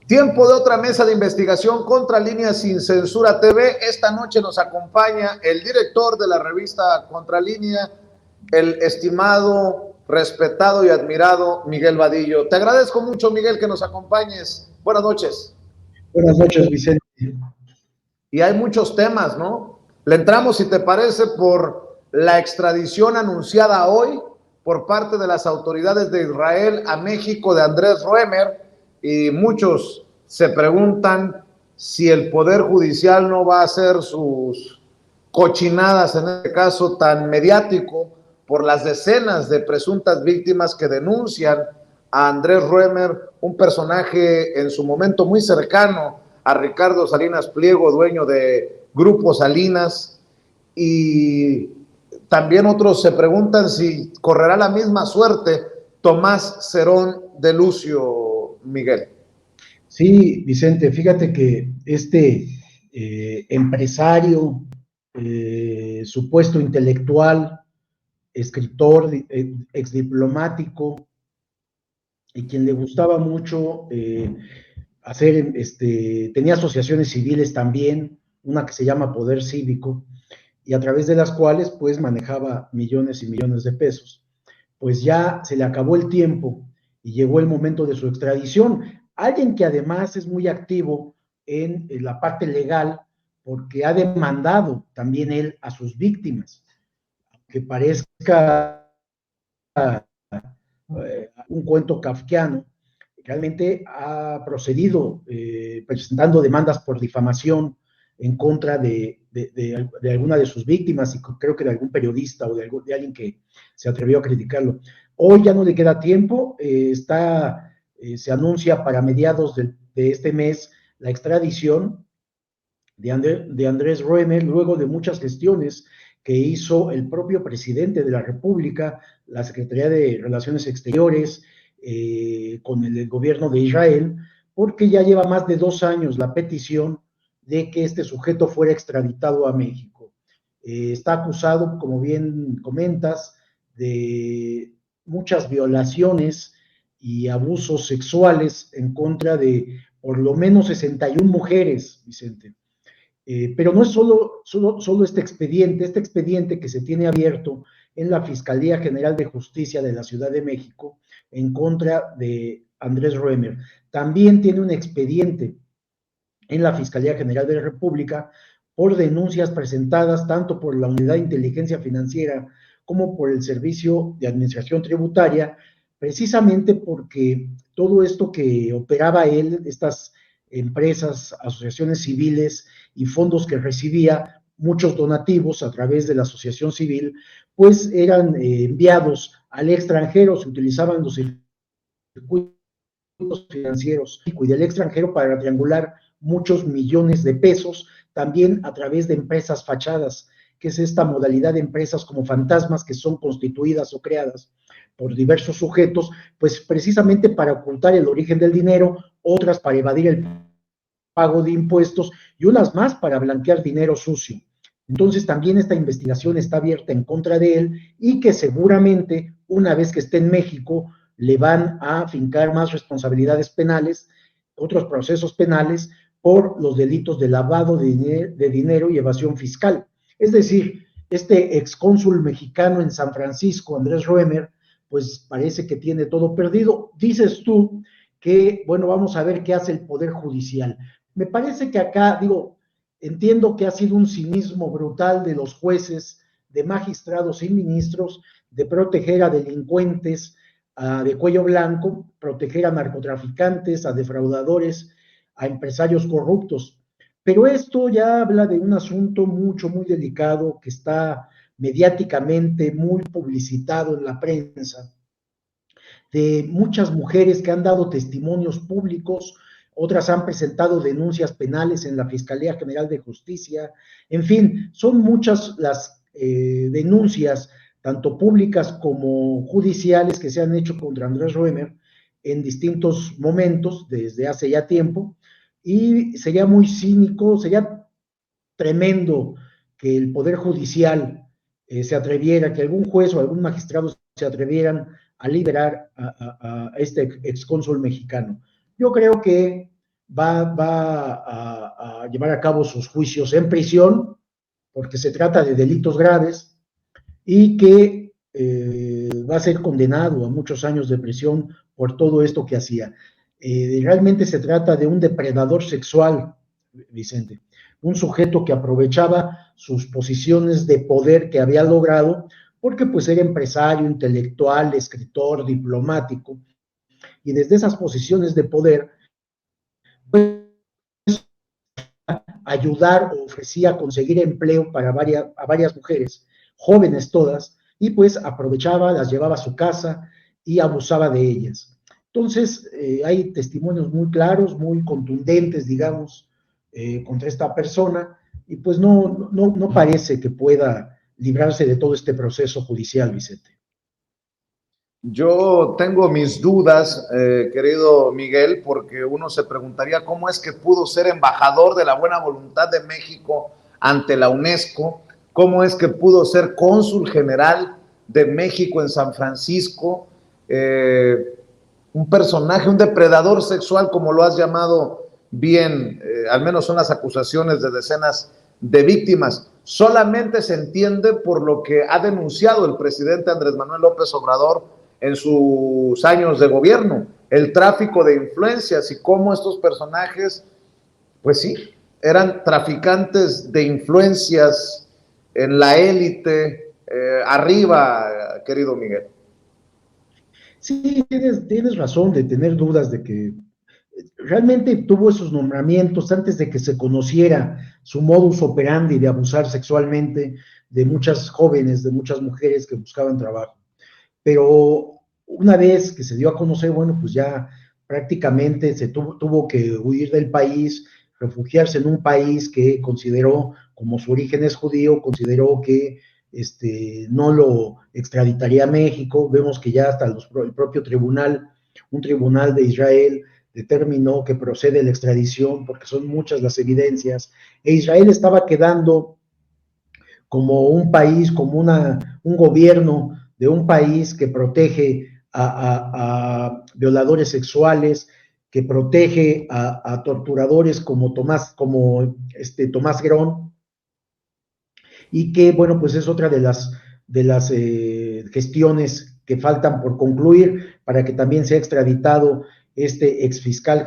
Tiempo de otra mesa de investigación contra Línea Sin Censura TV. Esta noche nos acompaña el director de la revista Contralínea, el estimado, respetado y admirado Miguel Vadillo. Te agradezco mucho, Miguel, que nos acompañes. Buenas noches. Buenas noches, Vicente. Y hay muchos temas, ¿no? Le entramos, si te parece, por la extradición anunciada hoy por parte de las autoridades de Israel a México de Andrés Roemer, y muchos se preguntan si el Poder Judicial no va a hacer sus cochinadas, en este caso tan mediático, por las decenas de presuntas víctimas que denuncian a Andrés Roemer, un personaje en su momento muy cercano a Ricardo Salinas Pliego, dueño de Grupo Salinas, y también otros se preguntan si correrá la misma suerte Tomás Cerón de Lucio, Miguel. Sí, Vicente, fíjate que este empresario, supuesto intelectual, escritor, exdiplomático, y quien le gustaba mucho hacer, tenía asociaciones civiles también, una que se llama Poder Cívico, y a través de las cuales pues manejaba millones y millones de pesos. Pues ya se le acabó el tiempo y llegó el momento de su extradición. Alguien que además es muy activo en la parte legal porque ha demandado también él a sus víctimas, que parezca un cuento kafkiano, realmente ha procedido presentando demandas por difamación en contra de alguna de sus víctimas y creo que de algún periodista o de alguien que se atrevió a criticarlo. Hoy ya no le queda tiempo, se anuncia para mediados de este mes la extradición de Andrés Roemer, luego de muchas gestiones que hizo el propio presidente de la República, la Secretaría de Relaciones Exteriores, con el gobierno de Israel, porque ya lleva más de 2 años la petición de que este sujeto fuera extraditado a México. Está acusado, como bien comentas, de muchas violaciones y abusos sexuales en contra de por lo menos 61 mujeres, Vicente. Pero no es solo este expediente que se tiene abierto en la Fiscalía General de Justicia de la Ciudad de México en contra de Andrés Roemer. También tiene un expediente en la Fiscalía General de la República por denuncias presentadas tanto por la Unidad de Inteligencia Financiera como por el Servicio de Administración Tributaria, precisamente porque todo esto que operaba él, estas empresas, asociaciones civiles y fondos que recibía, muchos donativos a través de la asociación civil, pues eran enviados al extranjero, se utilizaban los circuitos financieros y del extranjero para triangular muchos millones de pesos, también a través de empresas fachadas, que es esta modalidad de empresas como fantasmas que son constituidas o creadas por diversos sujetos, pues precisamente para ocultar el origen del dinero, otras para evadir el pago de impuestos y unas más para blanquear dinero sucio. Entonces también esta investigación está abierta en contra de él y que seguramente una vez que esté en México le van a fincar más responsabilidades penales, otros procesos penales por los delitos de lavado de dinero y evasión fiscal. Es decir, este excónsul mexicano en San Francisco, Andrés Roemer, pues parece que tiene todo perdido. Dices tú que, bueno, vamos a ver qué hace el Poder Judicial. Me parece que acá, digo, entiendo que ha sido un cinismo brutal de los jueces, de magistrados y ministros, de proteger a delincuentes de cuello blanco, proteger a narcotraficantes, a defraudadores, a empresarios corruptos. Pero esto ya habla de un asunto muy delicado que está mediáticamente muy publicitado en la prensa, de muchas mujeres que han dado testimonios públicos, otras han presentado denuncias penales en la Fiscalía General de Justicia, en fin, son muchas las denuncias, tanto públicas como judiciales, que se han hecho contra Andrés Roemer en distintos momentos, desde hace ya tiempo, y sería muy cínico, sería tremendo que el Poder Judicial se atreviera, que algún juez o algún magistrado se atrevieran a liberar a este excónsul mexicano. Yo creo que va a llevar a cabo sus juicios en prisión, porque se trata de delitos graves, y que va a ser condenado a muchos años de prisión por todo esto que hacía. Realmente se trata de un depredador sexual, Vicente, un sujeto que aprovechaba sus posiciones de poder que había logrado, porque pues era empresario, intelectual, escritor, diplomático, y desde esas posiciones de poder, pues, ayudar o ofrecía conseguir empleo para varias mujeres, jóvenes todas, y pues aprovechaba, las llevaba a su casa y abusaba de ellas. Entonces, hay testimonios muy claros, muy contundentes, digamos, contra esta persona, y pues no parece que pueda librarse de todo este proceso judicial, Vicente. Yo tengo mis dudas, querido Miguel, porque uno se preguntaría cómo es que pudo ser embajador de la buena voluntad de México ante la UNESCO, cómo es que pudo ser cónsul general de México en San Francisco, un personaje, un depredador sexual, como lo has llamado bien, al menos son las acusaciones de decenas de víctimas. Solamente se entiende por lo que ha denunciado el presidente Andrés Manuel López Obrador en sus años de gobierno, el tráfico de influencias y cómo estos personajes, pues sí, eran traficantes de influencias en la élite, arriba, querido Miguel. Sí, tienes razón de tener dudas de que realmente tuvo esos nombramientos antes de que se conociera su modus operandi de abusar sexualmente de muchas jóvenes, de muchas mujeres que buscaban trabajo. Pero una vez que se dio a conocer, bueno, pues ya prácticamente tuvo que huir del país, refugiarse en un país que consideró, como su origen es judío, consideró que no lo extraditaría a México. Vemos que ya hasta el propio tribunal, un tribunal de Israel, determinó que procede la extradición porque son muchas las evidencias, e Israel estaba quedando como un país, como un gobierno de un país que protege a violadores sexuales, que protege a torturadores como Tomás Herón, y que, bueno, pues es otra de las gestiones que faltan por concluir para que también sea extraditado este exfiscal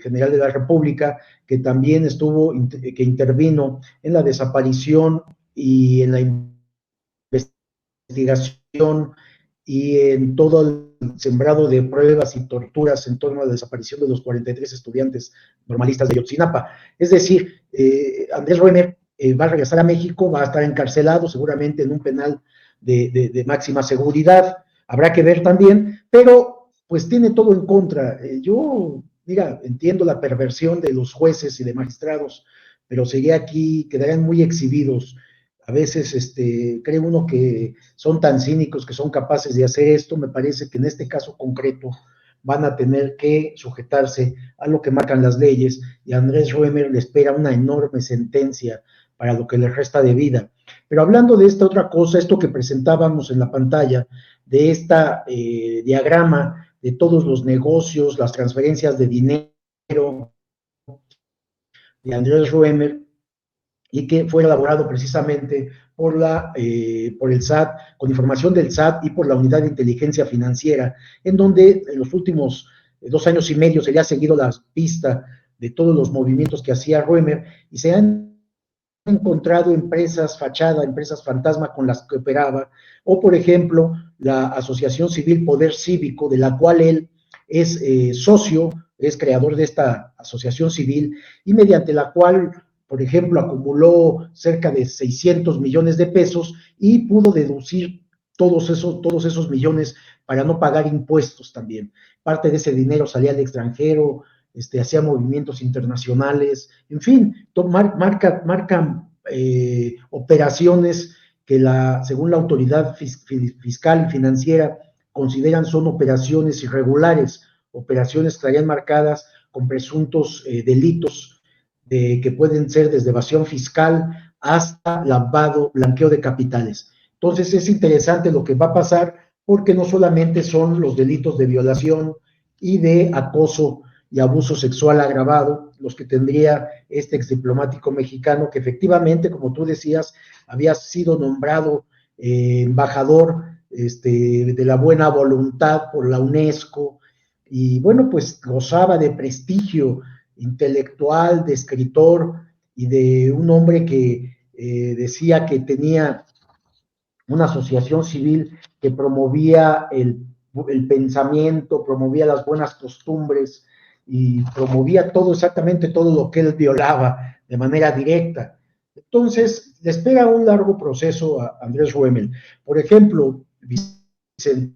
general de la República, que también que intervino en la desaparición y en la investigación y en todo el sembrado de pruebas y torturas en torno a la desaparición de los 43 estudiantes normalistas de Yotzinapa. Es decir, Andrés Roemer va a regresar a México, va a estar encarcelado seguramente en un penal de máxima seguridad, habrá que ver también, pero pues tiene todo en contra. Yo, mira, entiendo la perversión de los jueces y de magistrados, pero seguía aquí, quedarían muy exhibidos. A veces cree uno que son tan cínicos que son capaces de hacer esto. Me parece que en este caso concreto van a tener que sujetarse a lo que marcan las leyes, y a Andrés Roemer le espera una enorme sentencia para lo que le resta de vida. Pero hablando de esta otra cosa, esto que presentábamos en la pantalla, de esta diagrama de todos los negocios, las transferencias de dinero de Andrés Roemer, y que fue elaborado precisamente por el SAT, con información del SAT y por la Unidad de Inteligencia Financiera, en donde en los últimos 2 años y medio se le ha seguido la pista de todos los movimientos que hacía Roemer, y se han encontrado empresas fachada, empresas fantasma con las que operaba, o por ejemplo, la Asociación Civil Poder Cívico, de la cual él es socio, es creador de esta asociación civil, y mediante la cual, por ejemplo, acumuló cerca de 600 millones de pesos y pudo deducir todos esos millones para no pagar impuestos también. Parte de ese dinero salía al extranjero, hacía movimientos internacionales, en fin, marcan operaciones que según la autoridad fiscal y financiera consideran son operaciones irregulares, operaciones que estarían marcadas con presuntos delitos que pueden ser desde evasión fiscal hasta lavado, blanqueo de capitales. Entonces es interesante lo que va a pasar, porque no solamente son los delitos de violación y de acoso y abuso sexual agravado, los que tendría este exdiplomático mexicano, que efectivamente, como tú decías, había sido nombrado embajador de la buena voluntad por la UNESCO, y bueno, pues gozaba de prestigio intelectual, de escritor y de un hombre que decía que tenía una asociación civil que promovía el pensamiento, promovía las buenas costumbres y promovía todo, exactamente todo lo que él violaba de manera directa. Entonces, le espera un largo proceso a Andrés Ruemel. Por ejemplo, Vicente,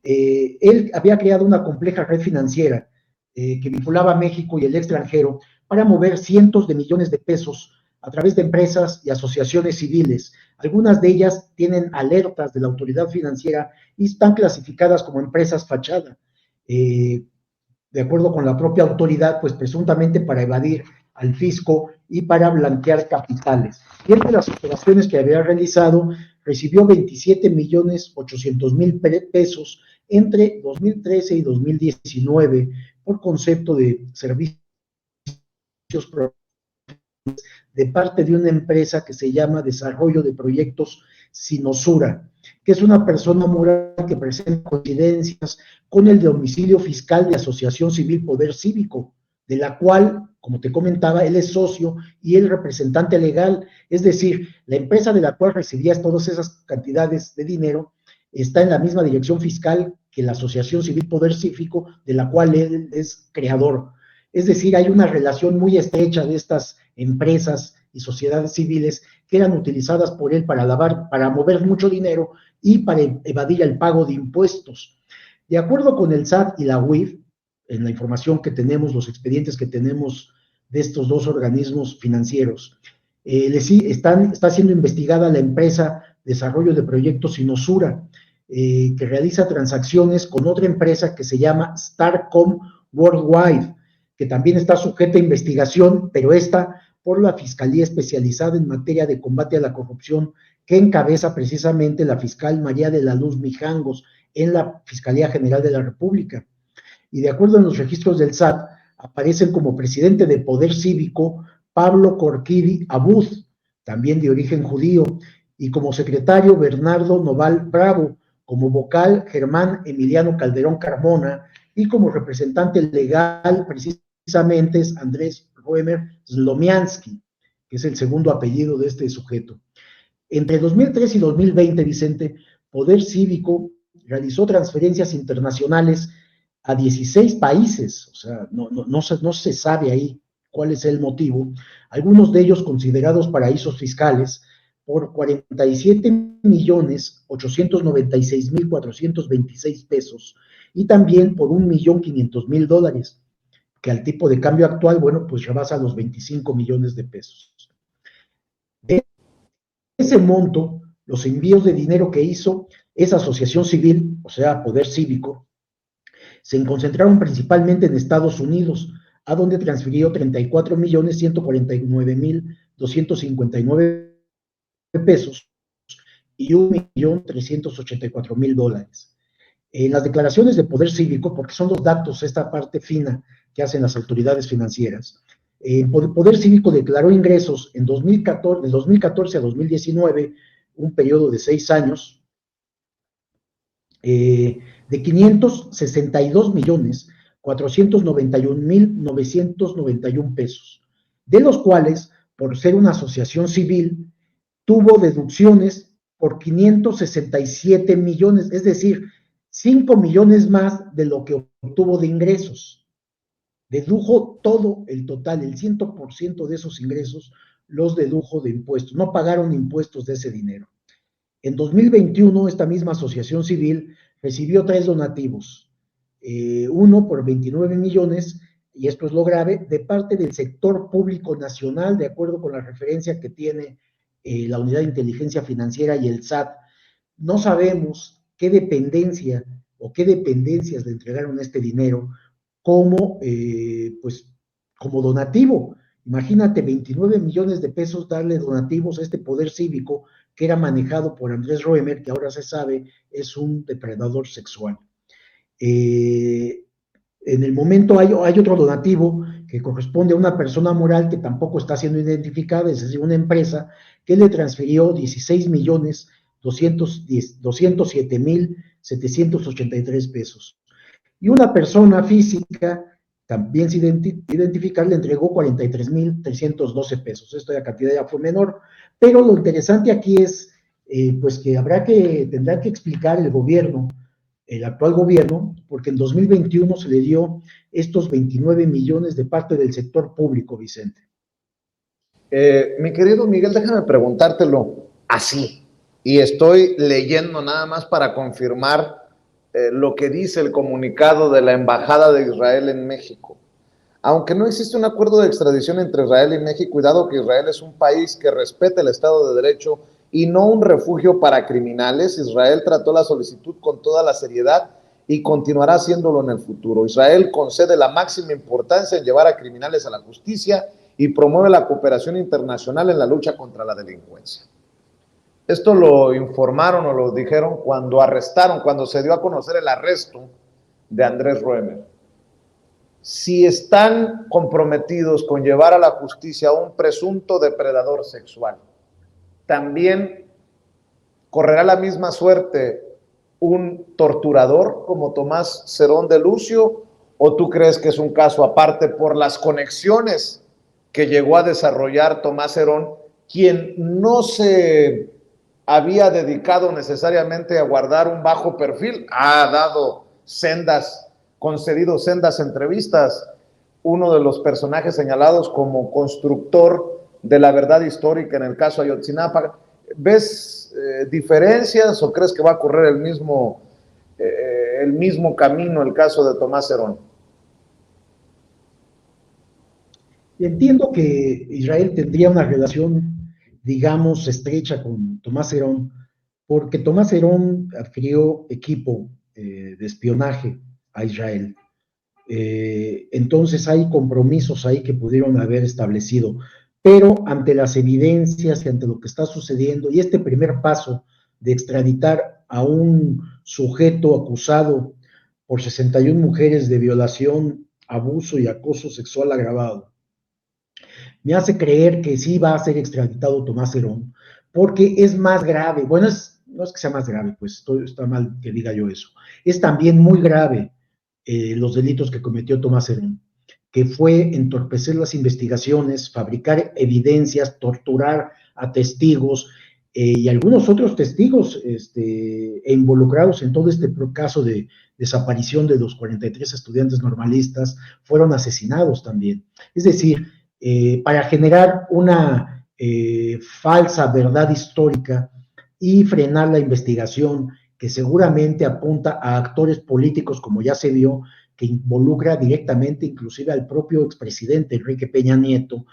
él había creado una compleja red financiera que vinculaba a México y el extranjero para mover cientos de millones de pesos a través de empresas y asociaciones civiles. Algunas de ellas tienen alertas de la autoridad financiera y están clasificadas como empresas fachada, de acuerdo con la propia autoridad, pues presuntamente para evadir al fisco y para blanquear capitales. Y entre las operaciones que había realizado, recibió 27.800.000 pesos entre 2013 y 2019 por concepto de servicios de parte de una empresa que se llama Desarrollo de Proyectos Sinosura, que es una persona moral que presenta coincidencias con el domicilio fiscal de Asociación Civil Poder Cívico, de la cual, como te comentaba, él es socio y el representante legal, es decir, la empresa de la cual recibías todas esas cantidades de dinero está en la misma dirección fiscal que la Asociación Civil Poder Cívico, de la cual él es creador. Es decir, hay una relación muy estrecha de estas empresas y sociedades civiles que eran utilizadas por él para para mover mucho dinero y para evadir el pago de impuestos. De acuerdo con el SAT y la UIF, en la información que tenemos, los expedientes que tenemos de estos dos organismos financieros, está siendo investigada la empresa Desarrollo de Proyectos Sinosura, que realiza transacciones con otra empresa que se llama Starcom Worldwide, que también está sujeta a investigación, pero esta por la Fiscalía Especializada en Materia de Combate a la Corrupción, que encabeza precisamente la fiscal María de la Luz Mijangos en la Fiscalía General de la República. Y de acuerdo en los registros del SAT, aparecen como presidente de Poder Cívico Pablo Corquidi Abud, también de origen judío, y como secretario Bernardo Noval Bravo, como vocal Germán Emiliano Calderón Carmona, y como representante legal precisamente es Andrés Ruemer Slomiansky, que es el segundo apellido de este sujeto. Entre 2003 y 2020, Vicente, Poder Cívico realizó transferencias internacionales a 16 países, o sea, no se sabe ahí cuál es el motivo, algunos de ellos considerados paraísos fiscales, por 47.896.426 pesos y también por $1.500.000, que al tipo de cambio actual, bueno, pues rebasa los 25 millones de pesos. De ese monto, los envíos de dinero que hizo esa asociación civil, o sea, Poder Cívico, se concentraron principalmente en Estados Unidos, a donde transfirió 34.149.259 pesos y $1.384.000. En las declaraciones de Poder Cívico, porque son los datos, esta parte fina que hacen las autoridades financieras, Poder Cívico declaró ingresos en 2014, de 2014 a 2019, un periodo de 6 años, de 562.491.991 pesos, de los cuales, por ser una asociación civil, tuvo deducciones por 567 millones, es decir, 5 millones más de lo que obtuvo de ingresos. Dedujo todo el total, el 100% de esos ingresos los dedujo de impuestos, no pagaron impuestos de ese dinero. En 2021, esta misma asociación civil recibió 3 donativos, uno por 29 millones, y esto es lo grave, de parte del sector público nacional, de acuerdo con la referencia que tiene la Unidad de Inteligencia Financiera y el SAT. No sabemos qué dependencia o qué dependencias le entregaron este dinero como, pues, como donativo. Imagínate, 29 millones de pesos darle donativos a este Poder Cívico que era manejado por Andrés Ruemer, que ahora se sabe es un depredador sexual. En el momento hay otro donativo que corresponde a una persona moral que tampoco está siendo identificada, es decir, una empresa que le transfirió 16.207.783 pesos. Y una persona física, también sin identificar, le entregó 43.312 pesos. Esta cantidad ya fue menor, pero lo interesante aquí es pues que tendrá que explicar el actual gobierno, porque en 2021 se le dio estos 29 millones de parte del sector público, Vicente. Mi querido Miguel, déjame preguntártelo así. Y estoy leyendo nada más para confirmar lo que dice el comunicado de la Embajada de Israel en México. Aunque no existe un acuerdo de extradición entre Israel y México, y dado que Israel es un país que respeta el Estado de Derecho y no un refugio para criminales, Israel trató la solicitud con toda la seriedad y continuará haciéndolo en el futuro. Israel concede la máxima importancia en llevar a criminales a la justicia y promueve la cooperación internacional en la lucha contra la delincuencia. Esto lo informaron o lo dijeron cuando se dio a conocer el arresto de Andrés Roemer. Si están comprometidos con llevar a la justicia a un presunto depredador sexual, también correrá la misma suerte un torturador como Tomás Cerón de Lucio, o tú crees que es un caso aparte por las conexiones que llegó a desarrollar Tomás Cerón, quien no se había dedicado necesariamente a guardar un bajo perfil, ha concedido sendas entrevistas, uno de los personajes señalados como constructor de la verdad histórica en el caso Ayotzinapa. ¿Ves diferencias o crees que va a correr el mismo camino el caso de Tomás Cerón? Entiendo que Israel tendría una relación, digamos, estrecha con Tomás Herón, porque Tomás Herón adquirió equipo de espionaje a Israel. Entonces hay compromisos ahí que pudieron haber establecido, pero ante las evidencias y ante lo que está sucediendo y este primer paso de extraditar a un sujeto acusado por 61 mujeres de violación, abuso y acoso sexual agravado, me hace creer que sí va a ser extraditado Tomás Herón, porque es más grave, bueno, no es que sea más grave, pues está mal que diga yo eso, es también muy grave los delitos que cometió Tomás Herón, que fue entorpecer las investigaciones, fabricar evidencias, torturar a testigos y algunos otros testigos involucrados en todo este caso de desaparición de los 43 estudiantes normalistas, fueron asesinados también. Es decir, para generar una falsa verdad histórica y frenar la investigación que seguramente apunta a actores políticos, como ya se vio, que involucra directamente inclusive al propio expresidente Enrique Peña Nieto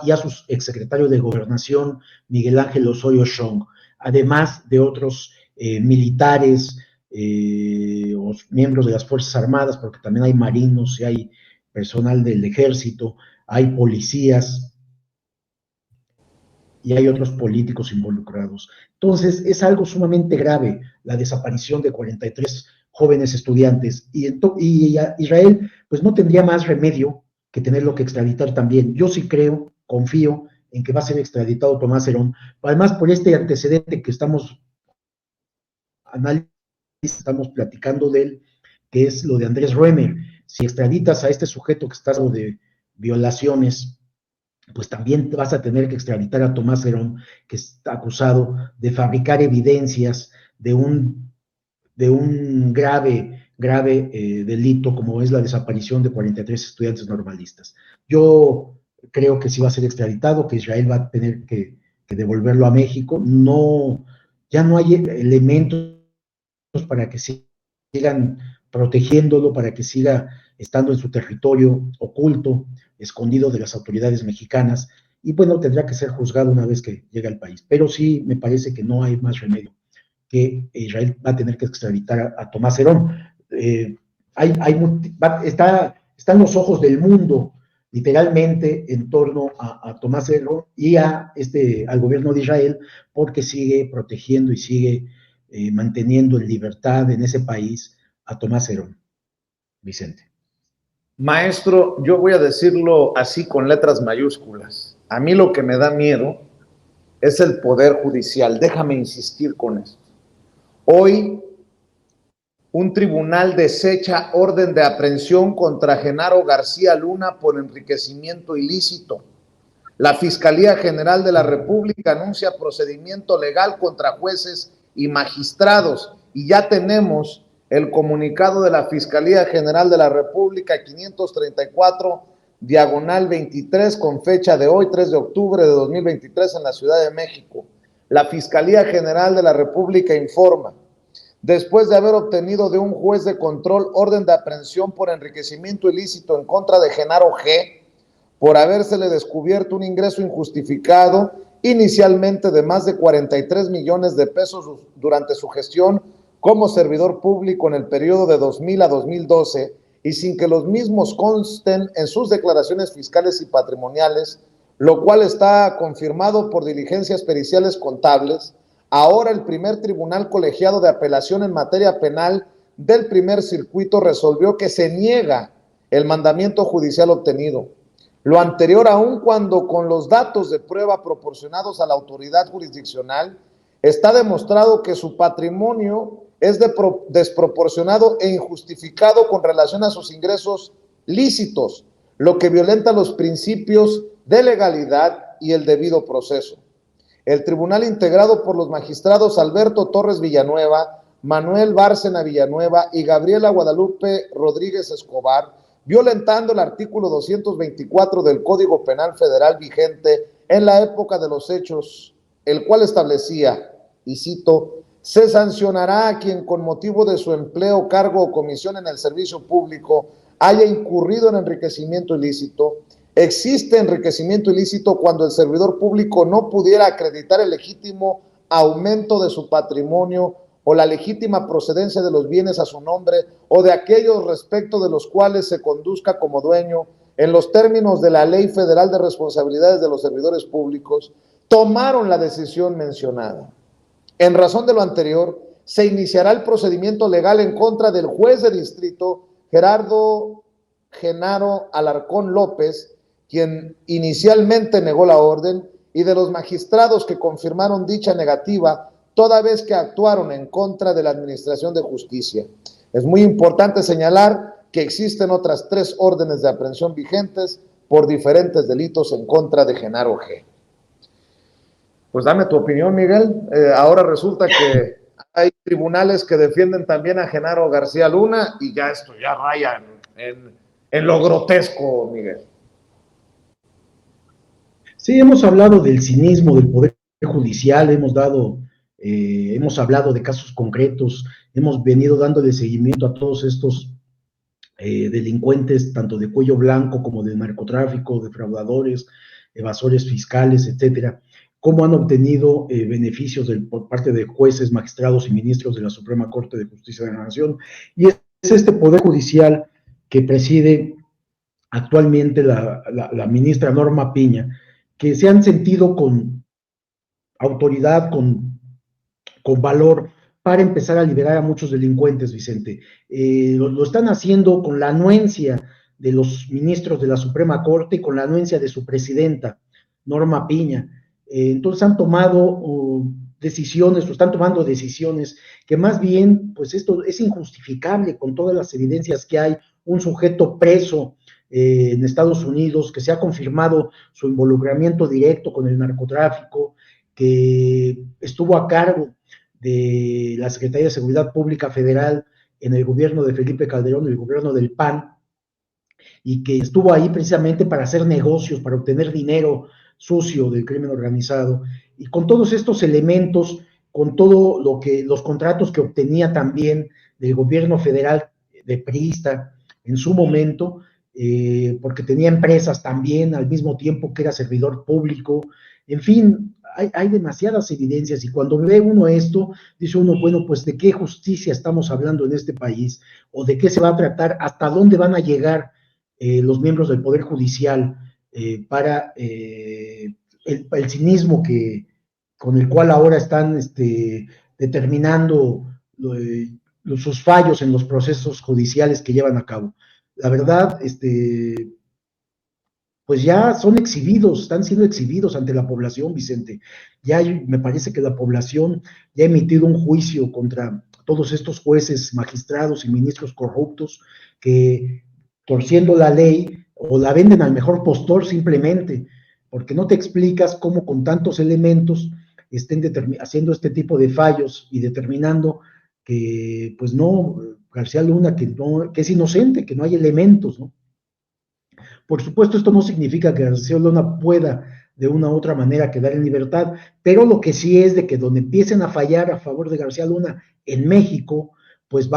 y a su exsecretario de Gobernación, Miguel Ángel Osorio Chong, además de otros militares o miembros de las Fuerzas Armadas, porque también hay marinos y hay personal del ejército, hay policías y hay otros políticos involucrados. Entonces, es algo sumamente grave la desaparición de 43 jóvenes estudiantes y Israel pues no tendría más remedio que tenerlo que extraditar también. Yo sí creo, confío en que va a ser extraditado Tomás Herón, además por este antecedente que estamos platicando de él, que es lo de Andrés Roemer. Si extraditas a este sujeto que está de violaciones, pues también vas a tener que extraditar a Tomás Herón, que está acusado de fabricar evidencias de un grave delito como es la desaparición de 43 estudiantes normalistas. Yo creo que sí va a ser extraditado, que Israel va a tener que devolverlo a México. No, ya no hay elementos para que sigan protegiéndolo, para que siga estando en su territorio oculto, escondido de las autoridades mexicanas, y bueno, tendrá que ser juzgado una vez que llegue al país. Pero sí me parece que no hay más remedio, que Israel va a tener que extraditar a Tomás Herón. Están los ojos del mundo literalmente en torno a Tomás Herón y al gobierno de Israel, porque sigue protegiendo y sigue manteniendo en libertad en ese país a Tomás Herón, Vicente. Maestro, yo voy a decirlo así con letras mayúsculas. A mí lo que me da miedo es el Poder Judicial. Déjame insistir con esto. Hoy, un tribunal desecha orden de aprehensión contra Genaro García Luna por enriquecimiento ilícito. La Fiscalía General de la República anuncia procedimiento legal contra jueces y magistrados y ya tenemos el comunicado de la Fiscalía General de la República 534 diagonal 23 con fecha de hoy 3 de octubre de 2023 en la Ciudad de México. La Fiscalía General de la República informa: después de haber obtenido de un juez de control orden de aprehensión por enriquecimiento ilícito en contra de Genaro G., por habérsele descubierto un ingreso injustificado inicialmente de más de 43 millones de pesos durante su gestión como servidor público en el periodo de 2000 a 2012 y sin que los mismos consten en sus declaraciones fiscales y patrimoniales, lo cual está confirmado por diligencias periciales contables. Ahora el primer tribunal colegiado de apelación en materia penal del primer circuito resolvió que se niega el mandamiento judicial obtenido. Lo anterior, aun cuando con los datos de prueba proporcionados a la autoridad jurisdiccional está demostrado que su patrimonio es desproporcionado e injustificado con relación a sus ingresos lícitos, lo que violenta los principios de legalidad y el debido proceso. El tribunal, integrado por los magistrados Alberto Torres Villanueva, Manuel Bárcena Villanueva y Gabriela Guadalupe Rodríguez Escobar, violentando el artículo 224 del Código Penal Federal vigente en la época de los hechos, el cual establecía, y cito: se sancionará a quien con motivo de su empleo, cargo o comisión en el servicio público haya incurrido en enriquecimiento ilícito. Existe enriquecimiento ilícito cuando el servidor público no pudiera acreditar el legítimo aumento de su patrimonio o la legítima procedencia de los bienes a su nombre o de aquellos respecto de los cuales se conduzca como dueño en los términos de la Ley Federal de Responsabilidades de los Servidores Públicos. Tomaron la decisión mencionada. En razón de lo anterior, se iniciará el procedimiento legal en contra del juez de distrito Gerardo Genaro Alarcón López, quien inicialmente negó la orden, y de los magistrados que confirmaron dicha negativa, toda vez que actuaron en contra de la Administración de Justicia. Es muy importante señalar que existen otras 3 órdenes de aprehensión vigentes por diferentes delitos en contra de Genaro G. Pues dame tu opinión, Miguel. Ahora resulta que hay tribunales que defienden también a Genaro García Luna y ya esto ya raya en lo grotesco, Miguel. Sí, hemos hablado del cinismo del Poder Judicial, hemos hablado de casos concretos, hemos venido dándole seguimiento a todos estos delincuentes, tanto de cuello blanco como de narcotráfico, defraudadores, evasores fiscales, etcétera, cómo han obtenido beneficios por parte de jueces, magistrados y ministros de la Suprema Corte de Justicia de la Nación. Y es este Poder Judicial que preside actualmente la ministra Norma Piña, que se han sentido con autoridad, con valor, para empezar a liberar a muchos delincuentes, Vicente. Lo están haciendo con la anuencia de los ministros de la Suprema Corte y con la anuencia de su presidenta, Norma Piña. Entonces han tomado decisiones, o están tomando decisiones que más bien, pues esto es injustificable con todas las evidencias que hay. Un sujeto preso en Estados Unidos, que se ha confirmado su involucramiento directo con el narcotráfico, que estuvo a cargo de la Secretaría de Seguridad Pública Federal en el gobierno de Felipe Calderón, el gobierno del PAN, y que estuvo ahí precisamente para hacer negocios, para obtener dinero sucio del crimen organizado. Y con todos estos elementos, con todo los contratos que obtenía también del gobierno federal de priista en su momento, porque tenía empresas también al mismo tiempo que era servidor público. En fin, hay demasiadas evidencias, y cuando ve uno esto, dice uno, bueno, pues ¿de qué justicia estamos hablando en este país? ¿O de qué se va a tratar? ¿Hasta dónde van a llegar los miembros del Poder Judicial para el cinismo con el cual ahora están determinando sus fallos en los procesos judiciales que llevan a cabo? la verdad, pues ya son exhibidos, están siendo exhibidos ante la población, Vicente. Me parece que la población ya ha emitido un juicio contra todos estos jueces, magistrados y ministros corruptos que, torciendo la ley, o la venden al mejor postor simplemente, porque no te explicas cómo con tantos elementos estén haciendo este tipo de fallos y determinando que, pues no, García Luna, que es inocente, que no hay elementos, ¿no? Por supuesto, esto no significa que García Luna pueda de una u otra manera quedar en libertad, pero lo que sí es de que donde empiecen a fallar a favor de García Luna en México, pues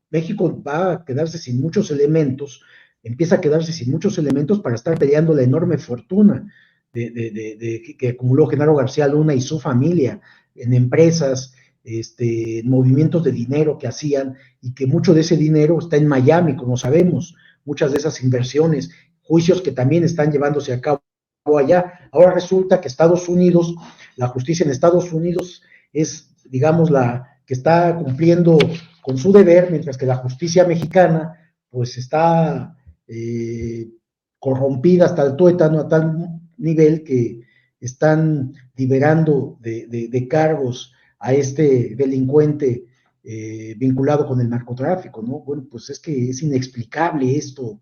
México va a quedarse sin muchos elementos, empieza a quedarse sin muchos elementos para estar peleando la enorme fortuna que acumuló Genaro García Luna y su familia en empresas, en movimientos de dinero que hacían, y que mucho de ese dinero está en Miami, como sabemos, muchas de esas inversiones, juicios que también están llevándose a cabo allá. Ahora resulta que Estados Unidos, la justicia en Estados Unidos es, digamos, la que está cumpliendo con su deber, mientras que la justicia mexicana, pues está corrompida hasta el tuétano, a tal nivel que están liberando de cargos a este delincuente vinculado con el narcotráfico, ¿no? Bueno, pues es que es inexplicable esto,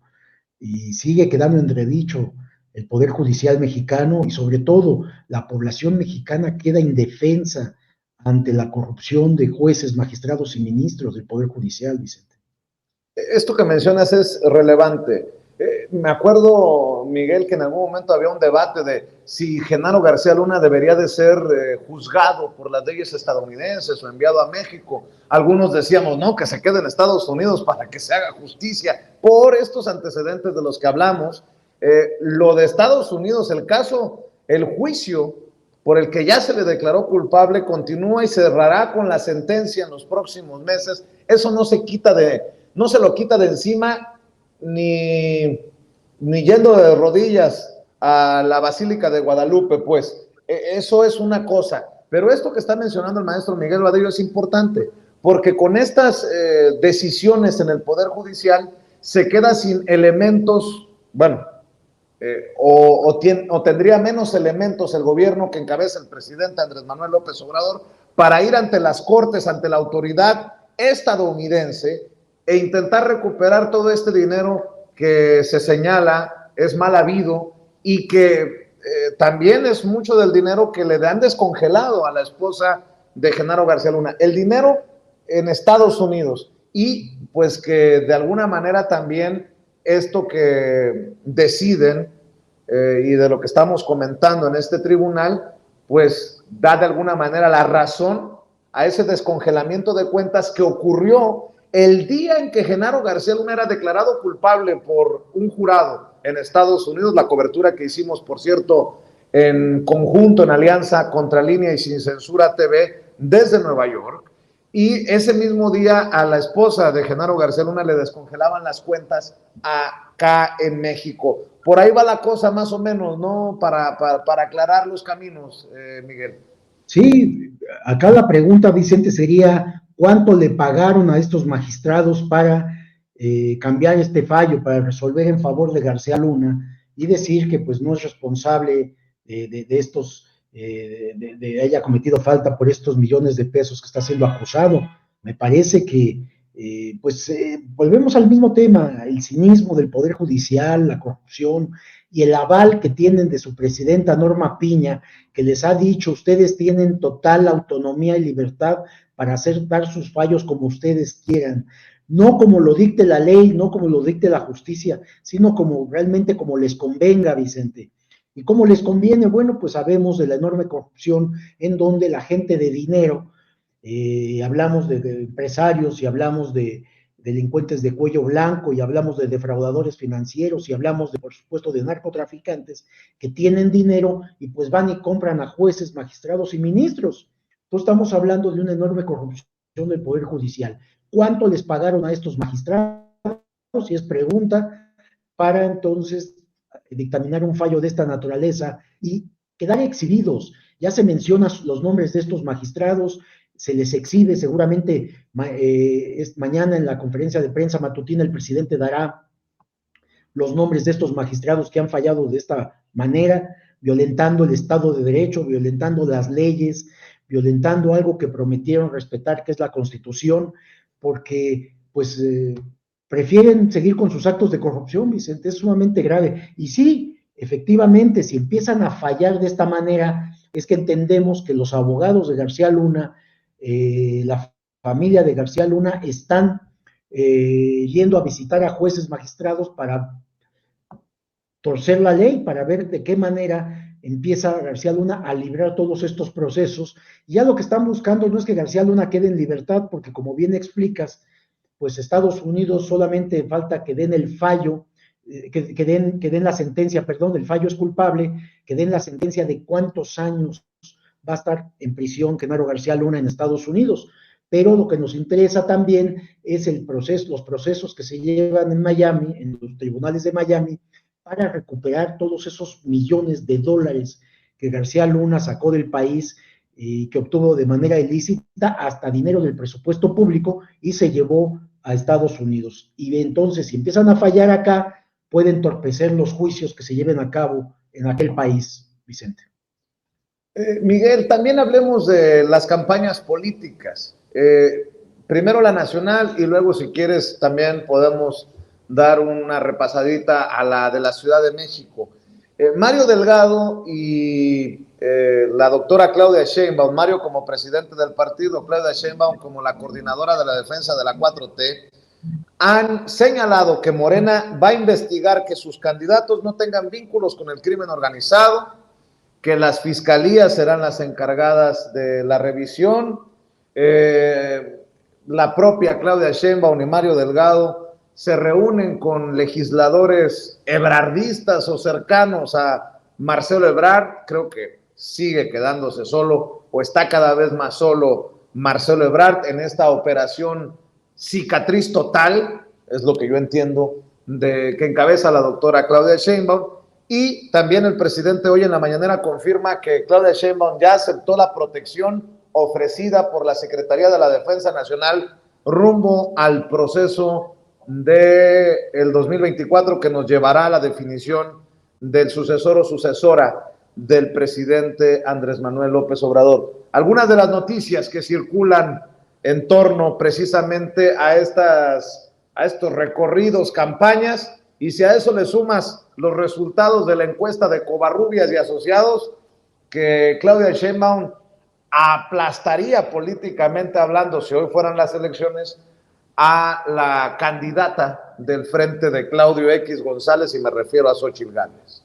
y sigue quedando entredicho el Poder Judicial mexicano, y sobre todo la población mexicana queda indefensa ante la corrupción de jueces, magistrados y ministros del Poder Judicial, Vicente. Esto que mencionas es relevante. Me acuerdo, Miguel, que en algún momento había un debate de si Genaro García Luna debería de ser juzgado por las leyes estadounidenses o enviado a México. Algunos decíamos, no, que se quede en Estados Unidos para que se haga justicia por estos antecedentes de los que hablamos. Lo de Estados Unidos, el caso, el juicio por el que ya se le declaró culpable continúa y cerrará con la sentencia en los próximos meses. Eso no se lo quita de encima ni yendo de rodillas a la Basílica de Guadalupe, pues. Eso es una cosa. Pero esto que está mencionando el maestro Miguel Vadillo es importante, porque con estas decisiones en el Poder Judicial se queda sin elementos, bueno, o tendría menos elementos el gobierno que encabeza el presidente Andrés Manuel López Obrador para ir ante las cortes, ante la autoridad estadounidense, e intentar recuperar todo este dinero que se señala es mal habido, y que también es mucho del dinero que le han descongelado a la esposa de Genaro García Luna, el dinero en Estados Unidos, y pues que de alguna manera también esto que deciden y de lo que estamos comentando en este tribunal, pues da de alguna manera la razón a ese descongelamiento de cuentas que ocurrió el día en que Genaro García Luna era declarado culpable por un jurado en Estados Unidos. La cobertura que hicimos, por cierto, en conjunto, en alianza Contralínea y Sin Censura TV desde Nueva York. Y ese mismo día a la esposa de Genaro García Luna le descongelaban las cuentas acá en México. Por ahí va la cosa más o menos, ¿no? Para aclarar los caminos, Miguel. Sí, acá la pregunta, Vicente, sería ¿cuánto le pagaron a estos magistrados para cambiar este fallo, para resolver en favor de García Luna y decir que pues no es responsable de estos, haya cometido falta por estos millones de pesos que está siendo acusado? Me parece que volvemos al mismo tema, el cinismo del Poder Judicial, la corrupción y el aval que tienen de su presidenta Norma Piña, que les ha dicho, ustedes tienen total autonomía y libertad para dar sus fallos como ustedes quieran, no como lo dicte la ley, no como lo dicte la justicia, sino como realmente como les convenga, Vicente. ¿Y cómo les conviene? Bueno, pues sabemos de la enorme corrupción en donde la gente de dinero, hablamos de empresarios, y hablamos de delincuentes de cuello blanco, y hablamos de defraudadores financieros, y hablamos por supuesto, de narcotraficantes que tienen dinero y pues van y compran a jueces, magistrados y ministros. Entonces estamos hablando de una enorme corrupción del Poder Judicial. ¿Cuánto les pagaron a estos magistrados? Si es pregunta, para entonces dictaminar un fallo de esta naturaleza y quedar exhibidos. Ya se mencionan los nombres de estos magistrados, se les exhibe seguramente mañana en la conferencia de prensa matutina. El presidente dará los nombres de estos magistrados que han fallado de esta manera, violentando el Estado de Derecho, violentando las leyes, violentando algo que prometieron respetar, que es la Constitución, porque pues prefieren seguir con sus actos de corrupción, Vicente, es sumamente grave. Y sí, efectivamente, si empiezan a fallar de esta manera, es que entendemos que los abogados de García Luna, la familia de García Luna, están yendo a visitar a jueces magistrados para torcer la ley, para ver de qué manera empieza García Luna a librar todos estos procesos. Y ya lo que están buscando no es que García Luna quede en libertad, porque como bien explicas, pues Estados Unidos solamente falta que den el fallo, que den la sentencia, perdón, el fallo es culpable, que den la sentencia de cuántos años va a estar en prisión Genaro García Luna en Estados Unidos. Pero lo que nos interesa también es los procesos que se llevan en Miami, en los tribunales de Miami, para recuperar todos esos millones de dólares que García Luna sacó del país y que obtuvo de manera ilícita, hasta dinero del presupuesto público, y se llevó a Estados Unidos. Y entonces, si empiezan a fallar acá, pueden entorpecer los juicios que se lleven a cabo en aquel país, Vicente. Miguel, también hablemos de las campañas políticas. Primero la nacional y luego, si quieres, también podemos dar una repasadita a la de la Ciudad de México. Mario Delgado y la doctora Claudia Sheinbaum, Mario como presidente del partido, Claudia Sheinbaum como la coordinadora de la defensa de la 4T, han señalado que Morena va a investigar que sus candidatos no tengan vínculos con el crimen organizado, que las fiscalías serán las encargadas de la revisión. La propia Claudia Sheinbaum y Mario Delgado se reúnen con legisladores ebrardistas o cercanos a Marcelo Ebrard. Creo que sigue quedándose solo o está cada vez más solo Marcelo Ebrard en esta operación cicatriz total, es lo que yo entiendo, que encabeza la doctora Claudia Sheinbaum. Y también el presidente hoy en la mañanera confirma que Claudia Sheinbaum ya aceptó la protección ofrecida por la Secretaría de la Defensa Nacional rumbo al proceso del 2024 que nos llevará a la definición del sucesor o sucesora del presidente Andrés Manuel López Obrador. Algunas de las noticias que circulan en torno precisamente a estos recorridos, campañas, y si a eso le sumas los resultados de la encuesta de Covarrubias y Asociados, que Claudia Sheinbaum aplastaría políticamente hablando, si hoy fueran las elecciones, a la candidata del frente de Claudio X González, y me refiero a Xóchitl Gálvez.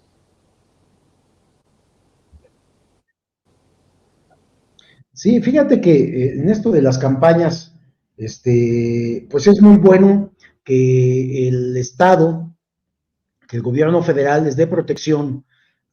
Sí, fíjate que en esto de las campañas, pues es muy bueno que el Estado, que el gobierno federal les dé protección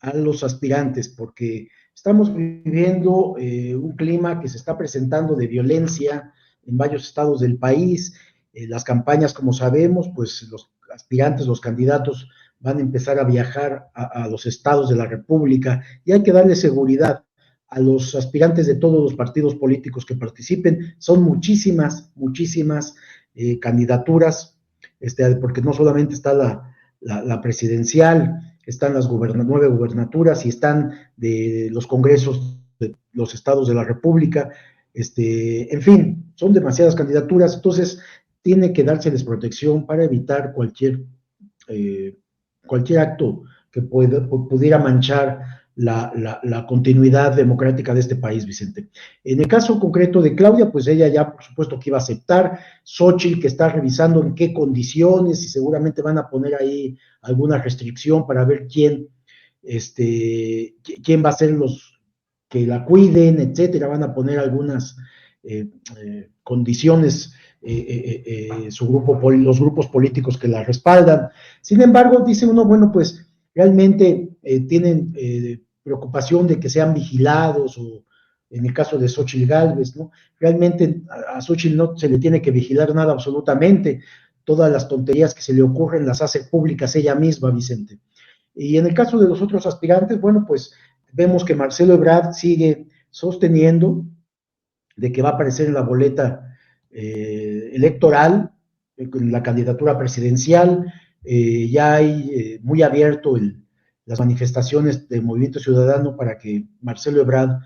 a los aspirantes, porque estamos viviendo un clima que se está presentando de violencia en varios estados del país. Las campañas, como sabemos, pues los aspirantes, los candidatos van a empezar a viajar a los estados de la República y hay que darle seguridad a los aspirantes de todos los partidos políticos que participen. Son muchísimas candidaturas, porque no solamente está la presidencial, están las 9 gubernaturas y están de los congresos de los estados de la República, en fin, son demasiadas candidaturas, entonces tiene que dárseles protección para evitar cualquier acto que pudiera manchar la continuidad democrática de este país, Vicente. En el caso concreto de Claudia, pues ella ya por supuesto que iba a aceptar. Xóchitl, que está revisando en qué condiciones y seguramente van a poner ahí alguna restricción para ver quién va a ser los que la cuiden, etcétera. Van a poner algunas condiciones los grupos políticos que la respaldan. Sin embargo, dice uno, bueno, pues realmente tienen preocupación de que sean vigilados, o en el caso de Xóchitl Gálvez, ¿no? Realmente a Xóchitl no se le tiene que vigilar nada absolutamente, todas las tonterías que se le ocurren las hace públicas ella misma, Vicente. Y en el caso de los otros aspirantes, bueno, pues vemos que Marcelo Ebrard sigue sosteniendo de que va a aparecer en la boleta electoral, en la candidatura presidencial. ya hay muy abierto las manifestaciones del Movimiento Ciudadano para que Marcelo Ebrard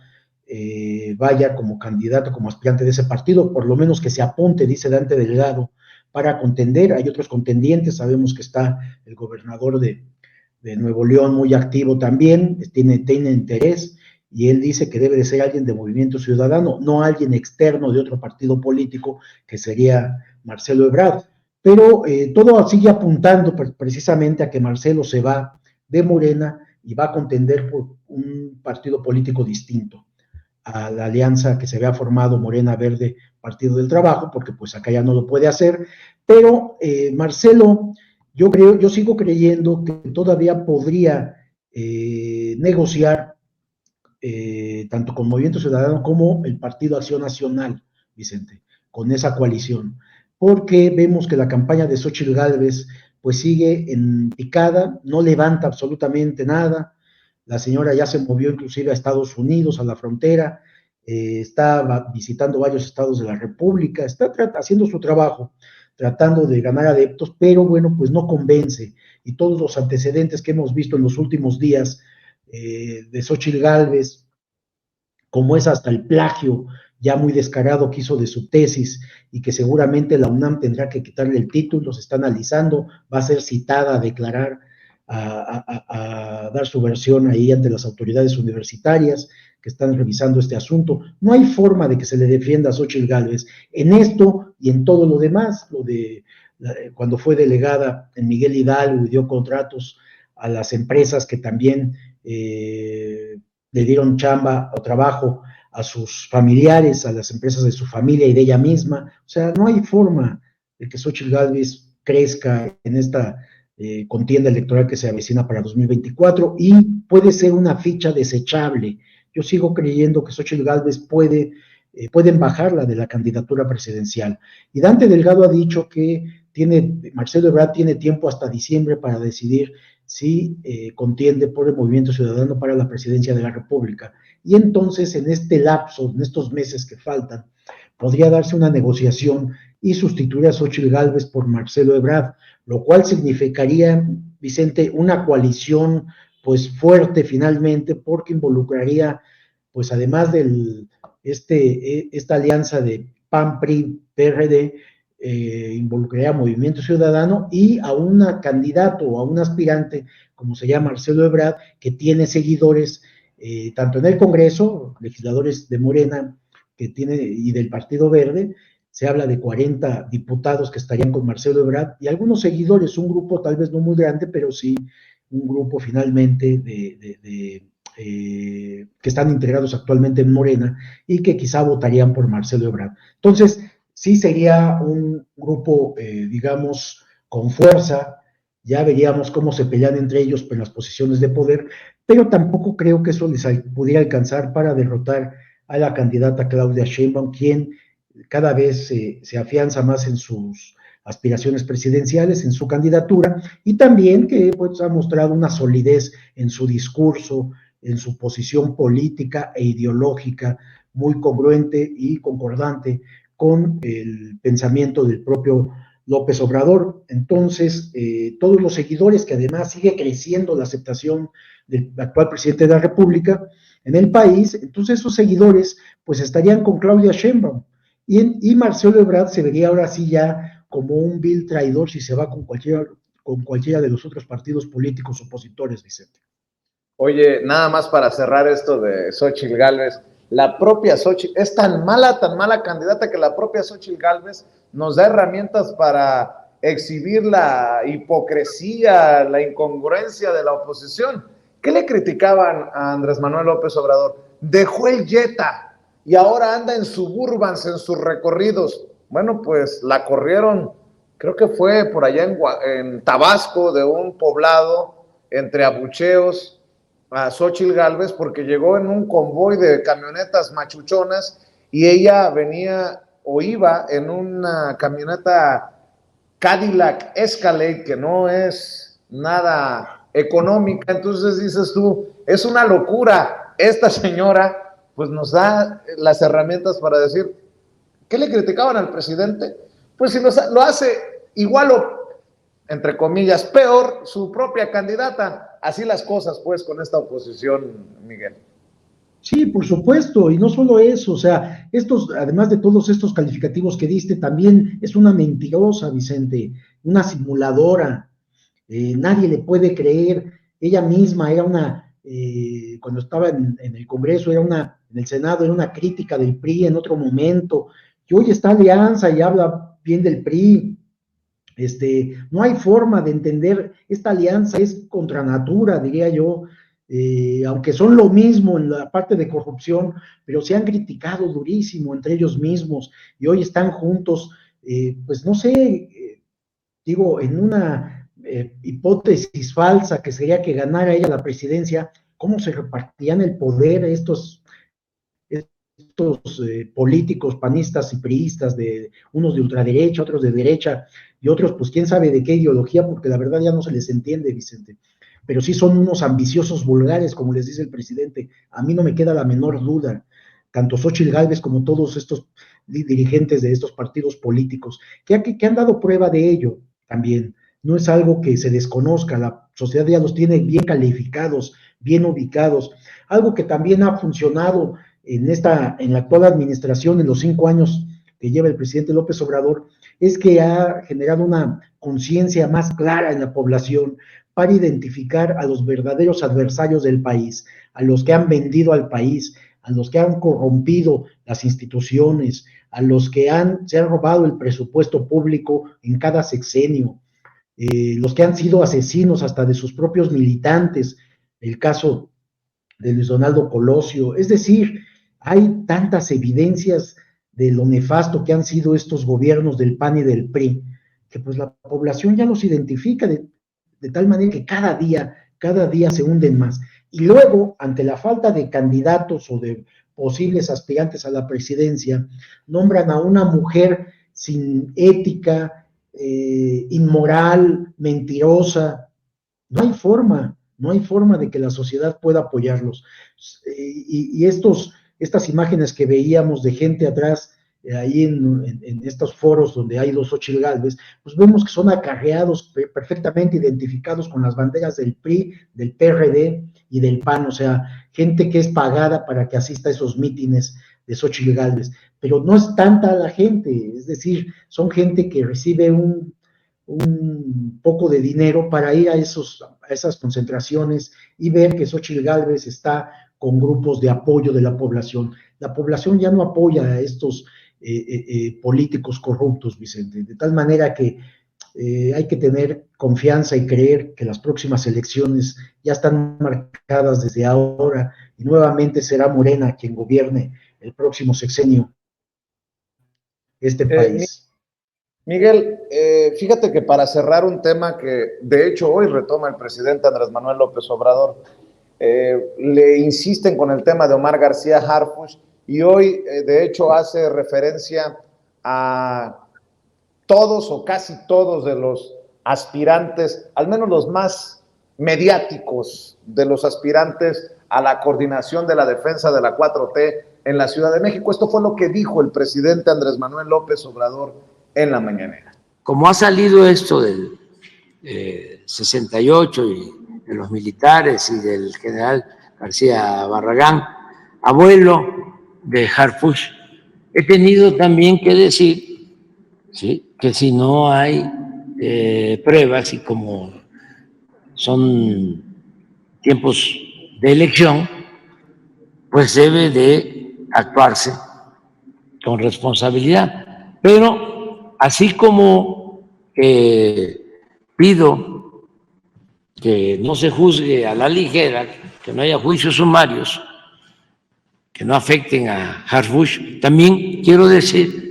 vaya como candidato, como aspirante de ese partido, por lo menos que se apunte, dice Dante Delgado, para contender. Hay otros contendientes, sabemos que está el gobernador de Nuevo León muy activo también, tiene interés, y él dice que debe de ser alguien de Movimiento Ciudadano, no alguien externo de otro partido político, que sería Marcelo Ebrard. Pero todo sigue apuntando precisamente a que Marcelo se va de Morena y va a contender por un partido político distinto a la alianza que se había formado Morena Verde Partido del Trabajo, porque pues acá ya no lo puede hacer, pero Marcelo, yo sigo creyendo que todavía podría negociar tanto con Movimiento Ciudadano como el Partido Acción Nacional, Vicente, con esa coalición, porque vemos que la campaña de Xóchitl Gálvez pues sigue en picada, no levanta absolutamente nada. La señora ya se movió inclusive a Estados Unidos, a la frontera, está visitando varios estados de la República, está haciendo su trabajo, tratando de ganar adeptos, pero bueno, pues no convence. Y todos los antecedentes que hemos visto en los últimos días de Xóchitl Gálvez, como es hasta el plagio ya muy descarado que hizo de su tesis y que seguramente la UNAM tendrá que quitarle el título, se está analizando, va a ser citada a declarar, a dar su versión ahí ante las autoridades universitarias que están revisando este asunto. No hay forma de que se le defienda a Xóchitl Gálvez en esto y en todo lo demás, lo de cuando fue delegada en Miguel Hidalgo y dio contratos a las empresas que también le dieron chamba o trabajo a sus familiares, a las empresas de su familia y de ella misma. O sea, no hay forma de que Xóchitl Gálvez crezca en esta contienda electoral que se avecina para 2024 y puede ser una ficha desechable. Yo sigo creyendo que Xóchitl Gálvez pueden bajarla de la candidatura presidencial. Y Dante Delgado ha dicho que Marcelo Ebrard tiene tiempo hasta diciembre para decidir si contiende por el Movimiento Ciudadano para la presidencia de la República. Y entonces, en este lapso, en estos meses que faltan, podría darse una negociación y sustituir a Xóchitl Gálvez por Marcelo Ebrard, lo cual significaría, Vicente, una coalición pues fuerte finalmente, porque involucraría, pues además de esta alianza de PAN, PRI, PRD, involucraría a Movimiento Ciudadano y a un candidato o a un aspirante, como se llama Marcelo Ebrard, que tiene seguidores tanto en el Congreso, legisladores de Morena y del Partido Verde. Se habla de 40 diputados que estarían con Marcelo Ebrard y algunos seguidores, un grupo tal vez no muy grande, pero sí un grupo finalmente que están integrados actualmente en Morena y que quizá votarían por Marcelo Ebrard. Entonces, sí sería un grupo, digamos, con fuerza. Ya veríamos cómo se pelean entre ellos en las posiciones de poder, pero tampoco creo que eso les pudiera alcanzar para derrotar a la candidata Claudia Sheinbaum, quien cada vez se afianza más en sus aspiraciones presidenciales, en su candidatura, y también que pues, ha mostrado una solidez en su discurso, en su posición política e ideológica, muy congruente y concordante con el pensamiento del propio López Obrador. Entonces, todos los seguidores, que además sigue creciendo la aceptación del actual presidente de la República en el país, entonces esos seguidores pues estarían con Claudia Sheinbaum y Marcelo Ebrard se vería ahora sí ya como un vil traidor si se va con cualquiera de los otros partidos políticos opositores, Vicente. Oye, nada más para cerrar esto de Xóchitl Gálvez, la propia Xóchitl es tan mala candidata que la propia Xóchitl Gálvez nos da herramientas para exhibir la hipocresía, la incongruencia de la oposición. ¿Qué le criticaban a Andrés Manuel López Obrador? Dejó el Jetta y ahora anda en Suburbans, en sus recorridos. Bueno, pues la corrieron, creo que fue por allá en Tabasco, de un poblado, entre abucheos, a Xóchitl Gálvez, porque llegó en un convoy de camionetas machuchonas y ella venía o iba en una camioneta Cadillac Escalade, que no es nada económica. Entonces dices tú, es una locura. Esta señora pues nos da las herramientas para decir, ¿qué le criticaban al presidente? Pues si lo hace igual entre comillas, peor su propia candidata. Así las cosas, pues, con esta oposición, Miguel. Sí, por supuesto, y no solo eso, o sea, además de todos estos calificativos que diste, también es una mentirosa, Vicente, una simuladora. Nadie le puede creer. Ella misma era cuando estaba en el Congreso, en el Senado, era una crítica del PRI en otro momento, y hoy está Alianza y habla bien del PRI. No hay forma de entender, esta alianza es contra natura, diría yo, aunque son lo mismo en la parte de corrupción, pero se han criticado durísimo entre ellos mismos y hoy están juntos, pues no sé, digo, en una hipótesis falsa que sería que ganara ella la presidencia, ¿cómo se repartían el poder estos políticos panistas y priistas, unos de ultraderecha, otros de derecha, y otros, pues quién sabe de qué ideología, porque la verdad ya no se les entiende, Vicente. Pero sí son unos ambiciosos vulgares, como les dice el presidente. A mí no me queda la menor duda, tanto Xóchitl Gálvez como todos estos dirigentes de estos partidos políticos, que han dado prueba de ello también. No es algo que se desconozca, la sociedad ya los tiene bien calificados, bien ubicados. Algo que también ha funcionado en la actual administración, en los 5 años que lleva el presidente López Obrador, es que ha generado una conciencia más clara en la población para identificar a los verdaderos adversarios del país, a los que han vendido al país, a los que han corrompido las instituciones, a los que se han robado el presupuesto público en cada sexenio, los que han sido asesinos hasta de sus propios militantes, el caso de Luis Donaldo Colosio. Es decir, hay tantas evidencias de lo nefasto que han sido estos gobiernos del PAN y del PRI, que pues la población ya los identifica de tal manera que cada día se hunden más. Y luego, ante la falta de candidatos o de posibles aspirantes a la presidencia, nombran a una mujer sin ética, inmoral, mentirosa. No hay forma de que la sociedad pueda apoyarlos. Y estas imágenes que veíamos de gente atrás, ahí en estos foros donde hay los Xóchitl Gálvez, pues vemos que son acarreados, perfectamente identificados con las banderas del PRI, del PRD y del PAN, o sea, gente que es pagada para que asista a esos mítines de Xóchitl Gálvez, pero no es tanta la gente, es decir, son gente que recibe un poco de dinero para ir a esas concentraciones y ver que Xóchitl Gálvez está con grupos de apoyo de la población. La población ya no apoya a estos políticos corruptos, Vicente, de tal manera que hay que tener confianza y creer que las próximas elecciones ya están marcadas desde ahora y nuevamente será Morena quien gobierne el próximo sexenio este país. Miguel, fíjate que para cerrar un tema que de hecho hoy retoma el presidente Andrés Manuel López Obrador, le insisten con el tema de Omar García Harfuch y hoy de hecho hace referencia a todos o casi todos de los aspirantes, al menos los más mediáticos de los aspirantes a la coordinación de la defensa de la 4T en la Ciudad de México. Esto fue lo que dijo el presidente Andrés Manuel López Obrador en la mañanera. Como ha salido esto del 68 y de los militares y del general García Barragán, abuelo de Harfuch, he tenido también que decir, ¿sí?, que si no hay pruebas y como son tiempos de elección, pues debe de actuarse con responsabilidad. Pero así como pido que no se juzgue a la ligera, que no haya juicios sumarios, que no afecten a Harfuch, también quiero decir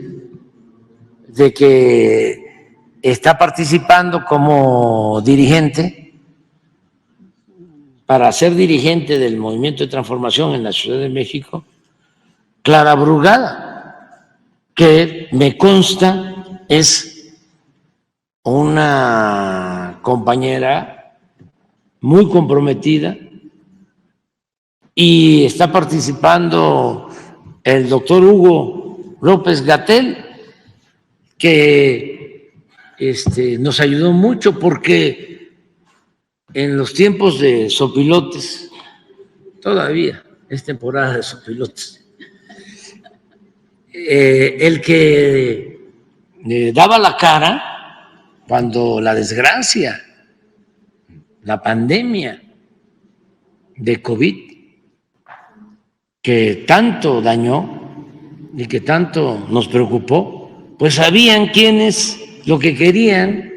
de que está participando como dirigente. Para ser dirigente del Movimiento de Transformación en la Ciudad de México, Clara Brugada, que me consta es una compañera muy comprometida, y está participando el doctor Hugo López-Gatell, que nos ayudó mucho porque en los tiempos de sopilotes, todavía es temporada de sopilotes, el que daba la cara cuando la desgracia, la pandemia de COVID, que tanto dañó y que tanto nos preocupó, pues sabían quiénes lo que querían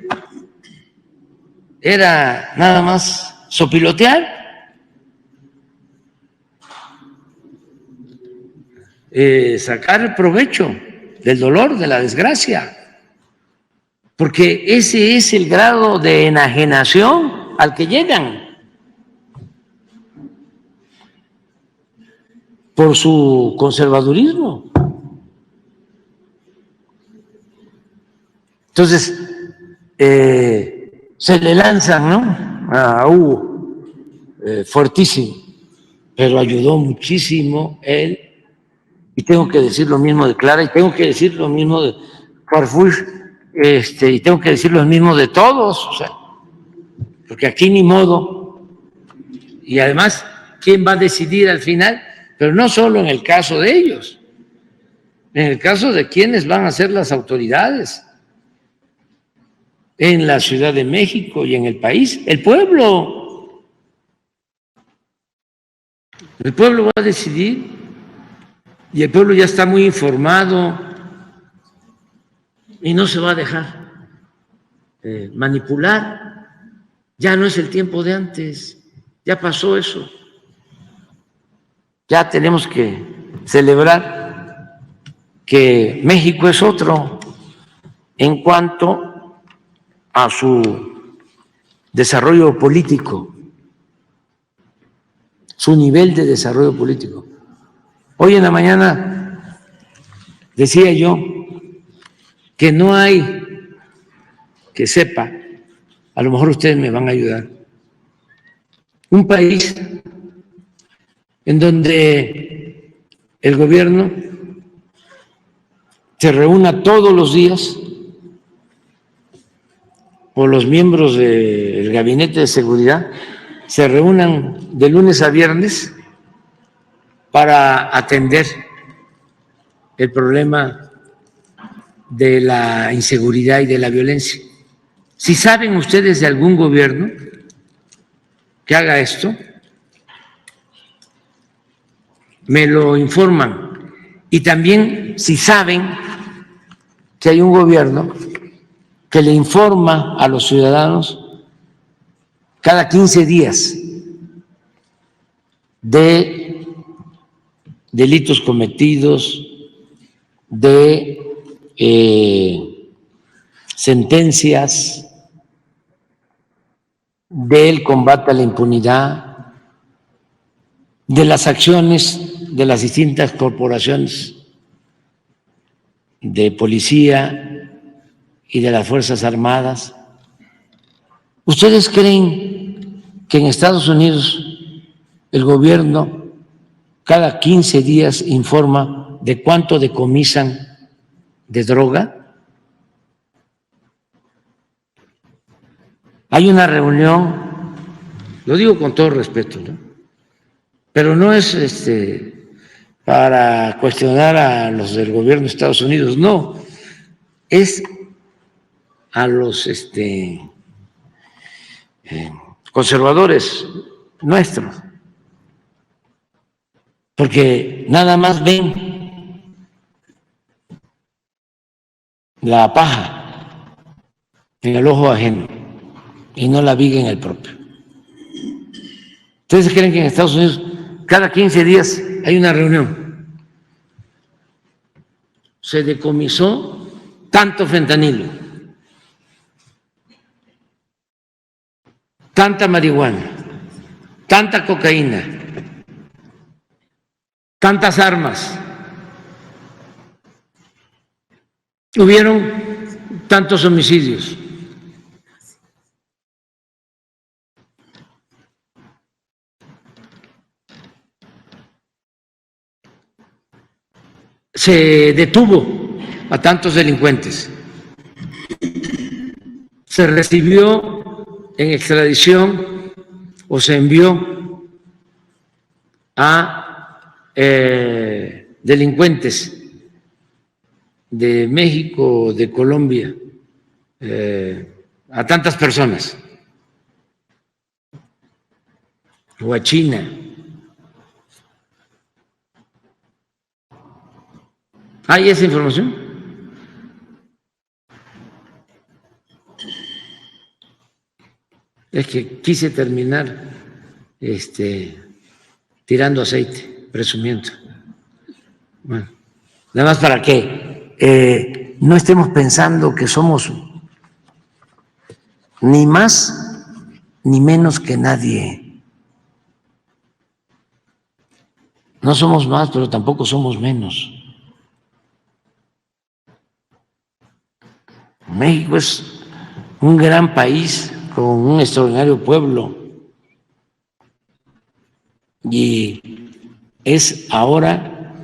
era nada más sopilotear, sacar provecho del dolor, de la desgracia, porque ese es el grado de enajenación al que llegan por su conservadurismo. Entonces, se le lanzan, ¿no?, a Hugo, fuertísimo, pero ayudó muchísimo él, y tengo que decir lo mismo de Clara, y tengo que decir lo mismo de Harfuch, y tengo que decir lo mismo de todos, o sea, porque aquí ni modo, y además, ¿quién va a decidir al final? Pero no solo en el caso de ellos, en el caso de quienes van a ser las autoridades en la Ciudad de México y en el país, el pueblo va a decidir, y el pueblo ya está muy informado y no se va a dejar manipular. Ya no es el tiempo de antes, ya pasó eso. Ya tenemos que celebrar que México es otro en cuanto a su desarrollo político, su nivel de desarrollo político. Hoy en la mañana decía yo que no hay que sepa, a lo mejor ustedes me van a ayudar, un país en donde el gobierno se reúna todos los días, o los miembros del gabinete de seguridad se reúnan de lunes a viernes para atender el problema de la inseguridad y de la violencia. Si saben ustedes de algún gobierno que haga esto, me lo informan. Y también si saben que hay un gobierno que le informa a los ciudadanos cada 15 días de delitos cometidos, de sentencias, del combate a la impunidad, de las acciones de las distintas corporaciones de policía y de las Fuerzas Armadas. ¿Ustedes creen que en Estados Unidos el gobierno cada 15 días informa de cuánto decomisan de droga? Hay una reunión, lo digo con todo respeto, ¿no?, pero no es para cuestionar a los del gobierno de Estados Unidos, no, es a los conservadores nuestros, porque nada más ven la paja en el ojo ajeno y no la viga en el propio. ¿Ustedes creen que en Estados Unidos cada 15 días hay una reunión? Se decomisó tanto fentanilo, tanta marihuana, tanta cocaína, tantas armas, hubieron tantos homicidios. Se detuvo a tantos delincuentes. se recibió en extradición o se envió a delincuentes de México, de Colombia, a tantas personas, o a China. ¿Hay esa información? Es que quise terminar tirando aceite, presumiendo. Bueno, nada más para que no estemos pensando que somos ni más ni menos que nadie. No somos más, pero tampoco somos menos. México es un gran país con un extraordinario pueblo y es ahora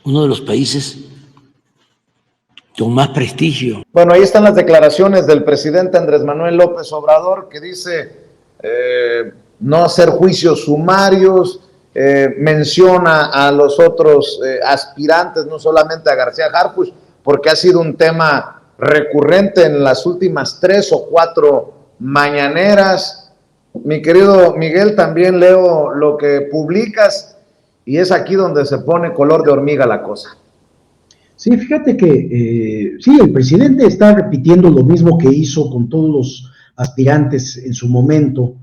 uno de los países con más prestigio. Bueno, ahí están las declaraciones del presidente Andrés Manuel López Obrador, que dice no hacer juicios sumarios, menciona a los otros aspirantes, no solamente a García Harfuch, porque ha sido un tema recurrente en las últimas 3 o 4 mañaneras. Mi querido Miguel, también leo lo que publicas y es aquí donde se pone color de hormiga la cosa. Sí, fíjate que sí, el presidente está repitiendo lo mismo que hizo con todos los aspirantes en su momento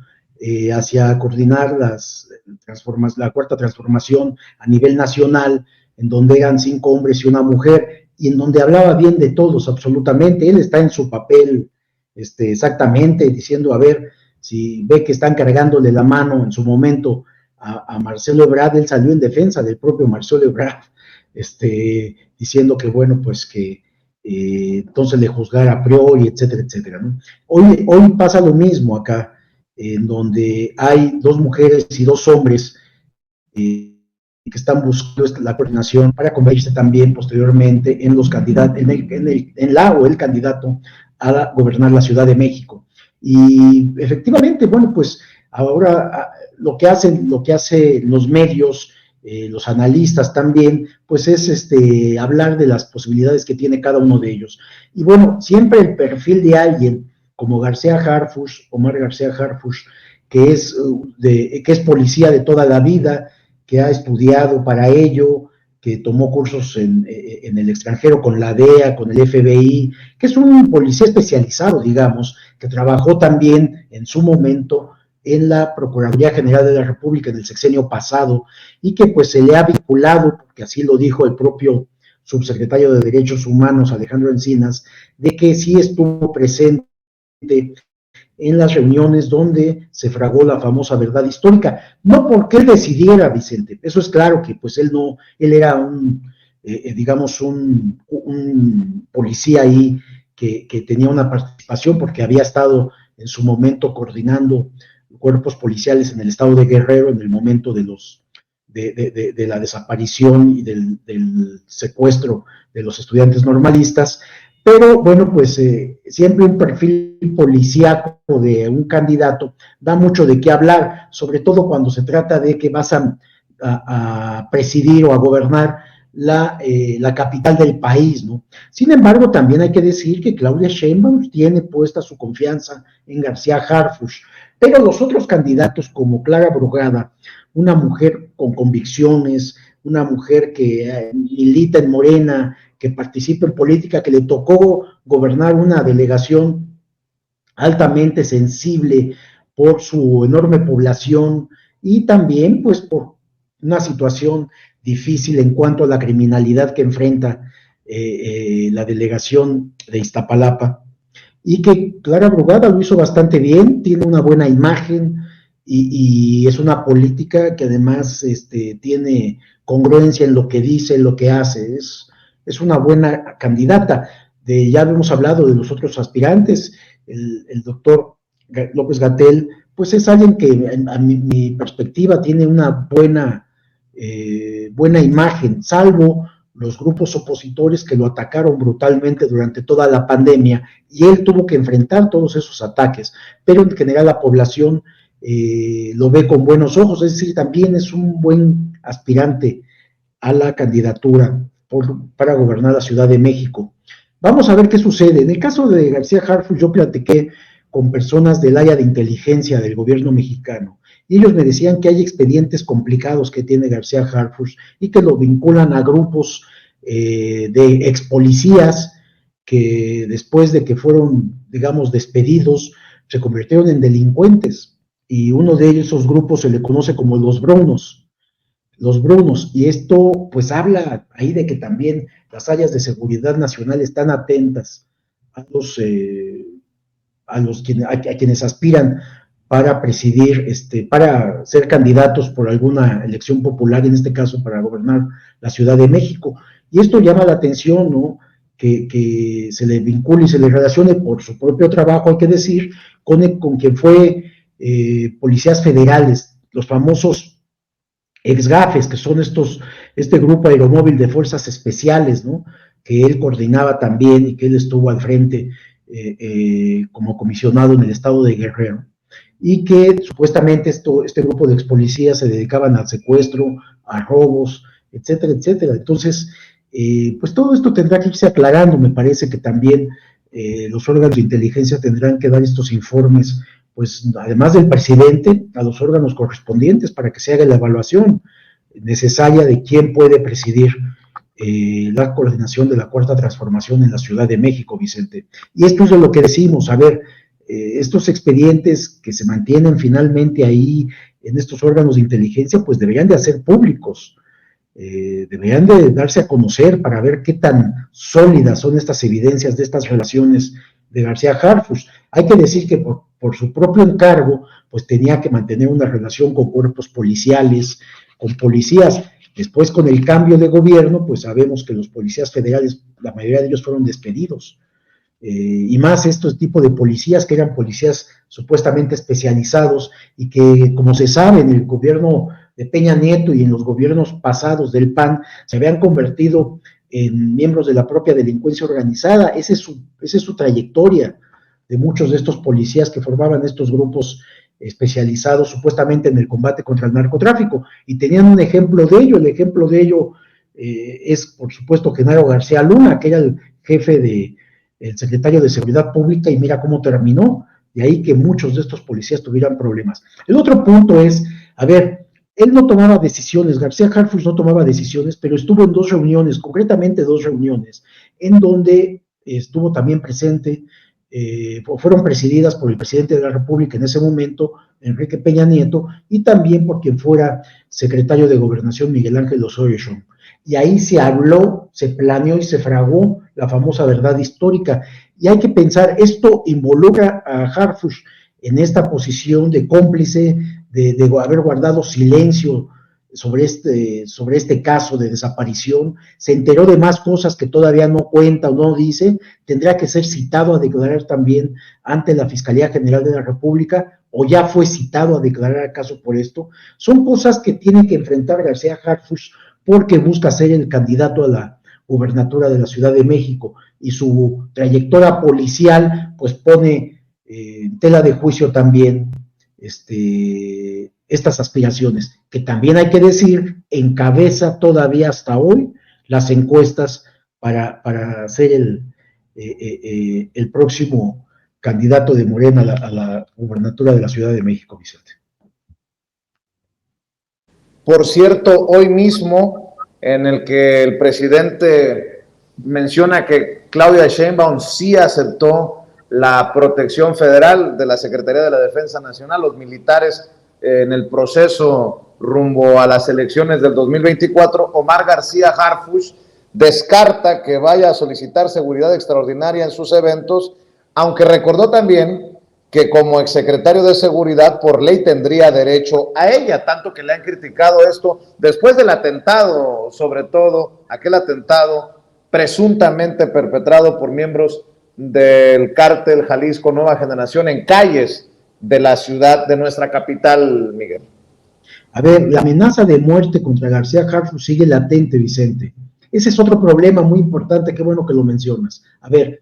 hacia coordinar la cuarta transformación a nivel nacional, en donde eran 5 hombres y una mujer, y en donde hablaba bien de todos, absolutamente. Él está en su papel exactamente, diciendo, a ver, si ve que están cargándole la mano en su momento a Marcelo Ebrard, él salió en defensa del propio Marcelo Ebrard, diciendo que, bueno, pues que entonces le juzgara a priori, etcétera, etcétera, ¿no? Hoy pasa lo mismo acá, en donde hay 2 mujeres y 2 hombres que están buscando la coordinación para convertirse también posteriormente en los candidatos, en la o el candidato a gobernar la Ciudad de México. Y efectivamente, bueno, pues ahora lo que hacen los medios, los analistas también, pues es hablar de las posibilidades que tiene cada uno de ellos. Y bueno, siempre el perfil de alguien como García Harfuch, Omar García Harfuch, que es policía de toda la vida, que ha estudiado para ello, que tomó cursos en el extranjero con la DEA, con el FBI, que es un policía especializado, digamos, que trabajó también en su momento en la Procuraduría General de la República en el sexenio pasado, y que pues se le ha vinculado, porque así lo dijo el propio subsecretario de Derechos Humanos, Alejandro Encinas, de que sí estuvo presente en las reuniones donde se fragó la famosa verdad histórica, no porque él decidiera, Vicente, eso es claro que pues él era digamos un policía ahí que tenía una participación porque había estado en su momento coordinando cuerpos policiales en el estado de Guerrero en el momento de la desaparición y del secuestro de los estudiantes normalistas. Pero bueno, pues siempre un perfil policíaco de un candidato da mucho de qué hablar, sobre todo cuando se trata de que vas a presidir o a gobernar la capital del país, ¿no? Sin embargo, también hay que decir que Claudia Sheinbaum tiene puesta su confianza en García Harfuch, pero los otros candidatos como Clara Brugada, una mujer con convicciones, una mujer que milita en Morena, que participa en política, que le tocó gobernar una delegación altamente sensible por su enorme población y también pues por una situación difícil en cuanto a la criminalidad que enfrenta la delegación de Iztapalapa, y que Clara Brugada lo hizo bastante bien, tiene una buena imagen y es una política que además tiene congruencia en lo que dice, en lo que hace, es una buena candidata. Ya hemos hablado de los otros aspirantes, el doctor López-Gatell, pues es alguien que a mi perspectiva tiene una buena imagen, salvo los grupos opositores que lo atacaron brutalmente durante toda la pandemia, y él tuvo que enfrentar todos esos ataques, pero en general la población lo ve con buenos ojos, es decir, también es un buen aspirante a la candidatura para gobernar la Ciudad de México. Vamos a ver qué sucede. En el caso de García Harfuch, yo platiqué con personas del área de inteligencia del gobierno mexicano, y ellos me decían que hay expedientes complicados que tiene García Harfuch y que lo vinculan a grupos de ex policías que después de que fueron, digamos, despedidos, se convirtieron en delincuentes, y uno de esos grupos se le conoce como los Brunos, y esto pues habla ahí de que también las áreas de seguridad nacional están atentas a quienes aspiran para presidir, para ser candidatos por alguna elección popular, en este caso para gobernar la Ciudad de México. Y esto llama la atención, ¿no? Que se le vincule y se le relacione por su propio trabajo, hay que decir, con quien fue policías federales, los famosos ex-GAFES, que son este grupo aeromóvil de fuerzas especiales, ¿no? Que él coordinaba también y que él estuvo al frente como comisionado en el estado de Guerrero, y que supuestamente este grupo de ex policías se dedicaban al secuestro, a robos, etcétera, etcétera. Entonces, pues todo esto tendrá que irse aclarando. Me parece que también los órganos de inteligencia tendrán que dar estos informes, pues además del presidente, a los órganos correspondientes para que se haga la evaluación necesaria de quién puede presidir la coordinación de la Cuarta Transformación en la Ciudad de México, Vicente. Y esto es de lo que decimos, a ver, estos expedientes que se mantienen finalmente ahí en estos órganos de inteligencia, pues deberían de hacer públicos, deberían de darse a conocer para ver qué tan sólidas son estas evidencias de estas relaciones de García Harfuch. Hay que decir que por su propio encargo, pues tenía que mantener una relación con cuerpos policiales, con policías. Después, con el cambio de gobierno, pues sabemos que los policías federales, la mayoría de ellos fueron despedidos. Y más estos tipos de policías que eran policías supuestamente especializados y que, como se sabe, en el gobierno de Peña Nieto y en los gobiernos pasados del PAN se habían convertido en miembros de la propia delincuencia organizada. Esa es su trayectoria de muchos de estos policías que formaban estos grupos especializados supuestamente en el combate contra el narcotráfico, y tenían un ejemplo de ello. El ejemplo de ello es, por supuesto, Genaro García Luna, que era el jefe el secretario de Seguridad Pública, y mira cómo terminó. De ahí que muchos de estos policías tuvieran problemas. El otro punto es, a ver, él no tomaba decisiones, García Harfuch no tomaba decisiones, pero estuvo en 2 reuniones, concretamente 2 reuniones, en donde estuvo también presente, fueron presididas por el presidente de la República en ese momento, Enrique Peña Nieto, y también por quien fuera secretario de Gobernación, Miguel Ángel Osorio Chong. Y ahí se habló, se planeó y se fraguó la famosa verdad histórica. Y hay que pensar, esto involucra a Harfuch en esta posición de cómplice, de haber guardado silencio sobre este caso de desaparición. Se enteró de más cosas que todavía no cuenta o no dice. Tendrá que ser citado a declarar también ante la Fiscalía General de la República, o ya fue citado a declarar acaso por esto. Son cosas que tiene que enfrentar García Harfuch, porque busca ser el candidato a la gubernatura de la Ciudad de México, y su trayectoria policial pues pone en tela de juicio también estas aspiraciones, que también hay que decir, encabeza todavía hasta hoy las encuestas para ser el próximo candidato de Morena a la gubernatura de la Ciudad de México, Vicente. Por cierto, hoy mismo, en el que el presidente menciona que Claudia Sheinbaum sí aceptó la protección federal de la Secretaría de la Defensa Nacional, los militares en el proceso rumbo a las elecciones del 2024, Omar García Harfuch descarta que vaya a solicitar seguridad extraordinaria en sus eventos, aunque recordó también que como exsecretario de Seguridad por ley tendría derecho a ella, tanto que le han criticado esto después del atentado, sobre todo aquel atentado presuntamente perpetrado por miembros del cártel Jalisco Nueva Generación en calles de la ciudad, de nuestra capital, Miguel. A ver, la amenaza de muerte contra García Harfuch sigue latente, Vicente. ese es otro problema muy importante, qué bueno que lo mencionas. A ver,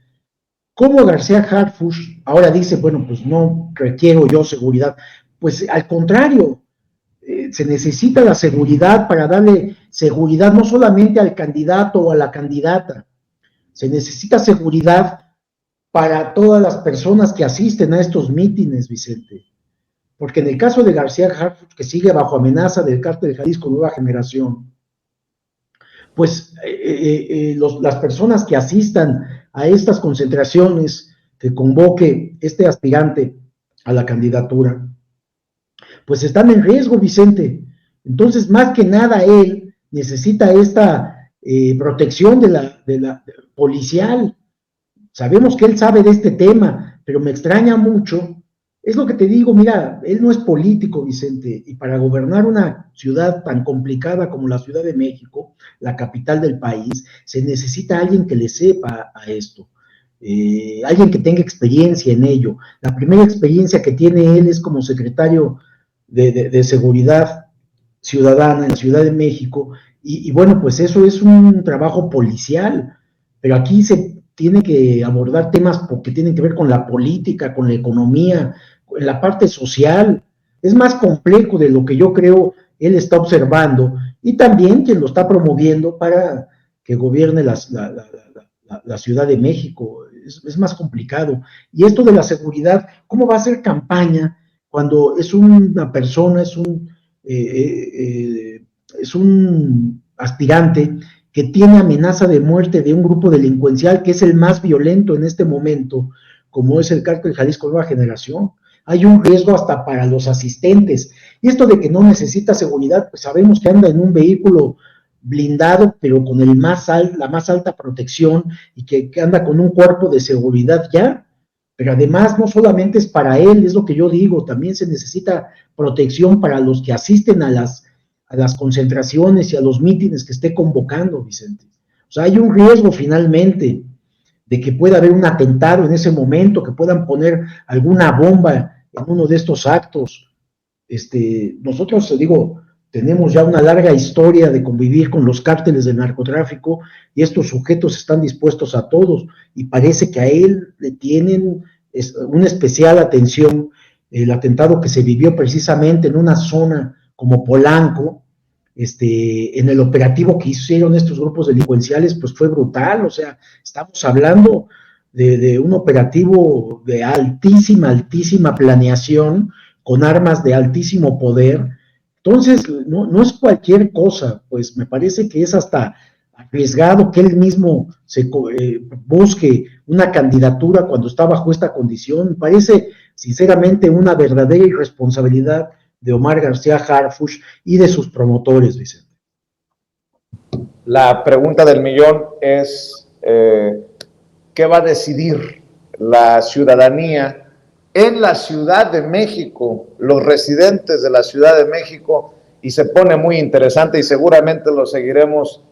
¿cómo García Harfuch ahora dice, bueno, pues no requiero yo seguridad? Pues al contrario, se necesita la seguridad para darle seguridad no solamente al candidato o a la candidata, se necesita seguridad para todas las personas que asisten a estos mítines, Vicente. Porque en el caso de García Harfuch, que sigue bajo amenaza del cártel de Jalisco Nueva Generación, pues las personas que asistan a estas concentraciones que convoque este aspirante a la candidatura, pues están en riesgo, Vicente. Entonces, más que nada, él necesita esta protección de la policial. Sabemos que él sabe de este tema, pero me extraña mucho. Es lo que te digo, mira, él no es político, Vicente, y para gobernar una ciudad tan complicada como la Ciudad de México, la capital del país, se necesita alguien que le sepa a esto, alguien que tenga experiencia en ello. La primera experiencia que tiene él es como secretario de Seguridad Ciudadana en la Ciudad de México, y bueno, pues eso es un trabajo policial, pero aquí se tiene que abordar temas que tienen que ver con la política, con la economía, en la parte social. Es más complejo de lo que yo creo él está observando, y también quien lo está promoviendo para que gobierne la Ciudad de México. Es más complicado. Y esto de la seguridad, ¿cómo va a ser campaña cuando es una persona, es un aspirante que tiene amenaza de muerte de un grupo delincuencial que es el más violento en este momento, como es el cártel Jalisco Nueva Generación? Hay un riesgo hasta para los asistentes. Y esto de que no necesita seguridad, pues sabemos que anda en un vehículo blindado, pero con la más alta protección, y que anda con un cuerpo de seguridad ya. Pero además no solamente es para él, es lo que yo digo, también se necesita protección para los que asisten a las concentraciones y a los mítines que esté convocando, Vicente. O sea, hay un riesgo finalmente de que pueda haber un atentado en ese momento, que puedan poner alguna bomba en uno de estos actos. Nosotros, digo, tenemos ya una larga historia de convivir con los cárteles del narcotráfico, y estos sujetos están dispuestos a todos, y parece que a él le tienen una especial atención. El atentado que se vivió precisamente en una zona como Polanco, en el operativo que hicieron estos grupos delincuenciales, pues fue brutal. O sea, estamos hablando de un operativo de altísima planeación, con armas de altísimo poder. Entonces, no es cualquier cosa, pues me parece que es hasta arriesgado que él mismo busque una candidatura cuando está bajo esta condición. Me parece, sinceramente, una verdadera irresponsabilidad de Omar García Harfuch y de sus promotores, Vicente. La pregunta del millón es, ¿qué va a decidir la ciudadanía en la Ciudad de México, los residentes de la Ciudad de México? Y se pone muy interesante, y seguramente lo seguiremos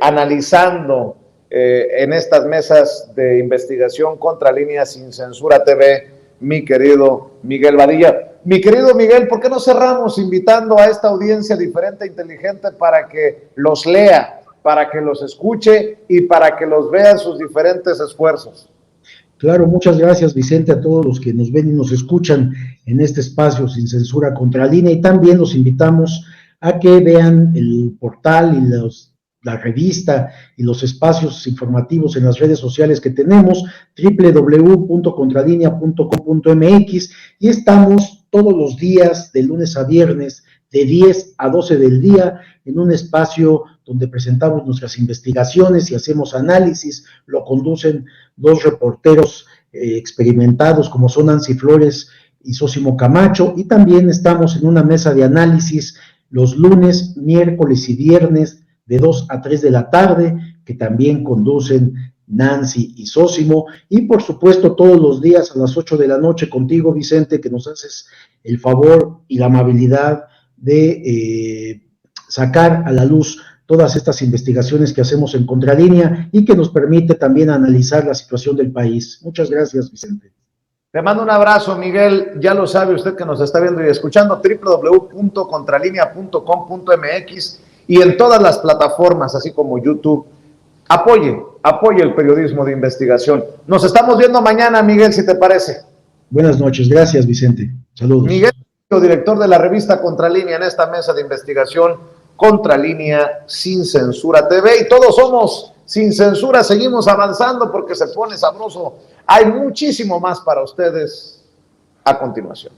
analizando en estas mesas de investigación contra Línea Sin Censura TV, mi querido Miguel Badilla. Mi querido Miguel, ¿por qué no cerramos invitando a esta audiencia diferente e inteligente para que los lea, para que los escuche y para que los vea en sus diferentes esfuerzos? Claro, muchas gracias, Vicente, a todos los que nos ven y nos escuchan en este espacio Sin Censura contra Línea, y también los invitamos a que vean el portal y la revista y los espacios informativos en las redes sociales que tenemos, www.contralinea.com.mx, y estamos todos los días, de lunes a viernes, de 10 a 12 del día, en un espacio donde presentamos nuestras investigaciones y hacemos análisis. Lo conducen dos reporteros experimentados, como son Nancy Flores y Sósimo Camacho, y también estamos en una mesa de análisis los lunes, miércoles y viernes de 2 a 3 de la tarde, que también conducen Nancy y Sósimo, y por supuesto todos los días a las 8 de la noche contigo, Vicente, que nos haces el favor y la amabilidad de sacar a la luz todas estas investigaciones que hacemos en Contralínea, y que nos permite también analizar la situación del país. Muchas gracias, Vicente. Te mando un abrazo, Miguel. Ya lo sabe usted que nos está viendo y escuchando, www.contralinea.com.mx, y en todas las plataformas, así como YouTube. Apoye el periodismo de investigación. Nos estamos viendo mañana, Miguel, si te parece. Buenas noches, gracias, Vicente. Saludos. Miguel, director de la revista Contralínea, en esta mesa de investigación Contralínea Sin Censura TV, y todos somos Sin Censura, seguimos avanzando porque se pone sabroso. Hay muchísimo más para ustedes a continuación.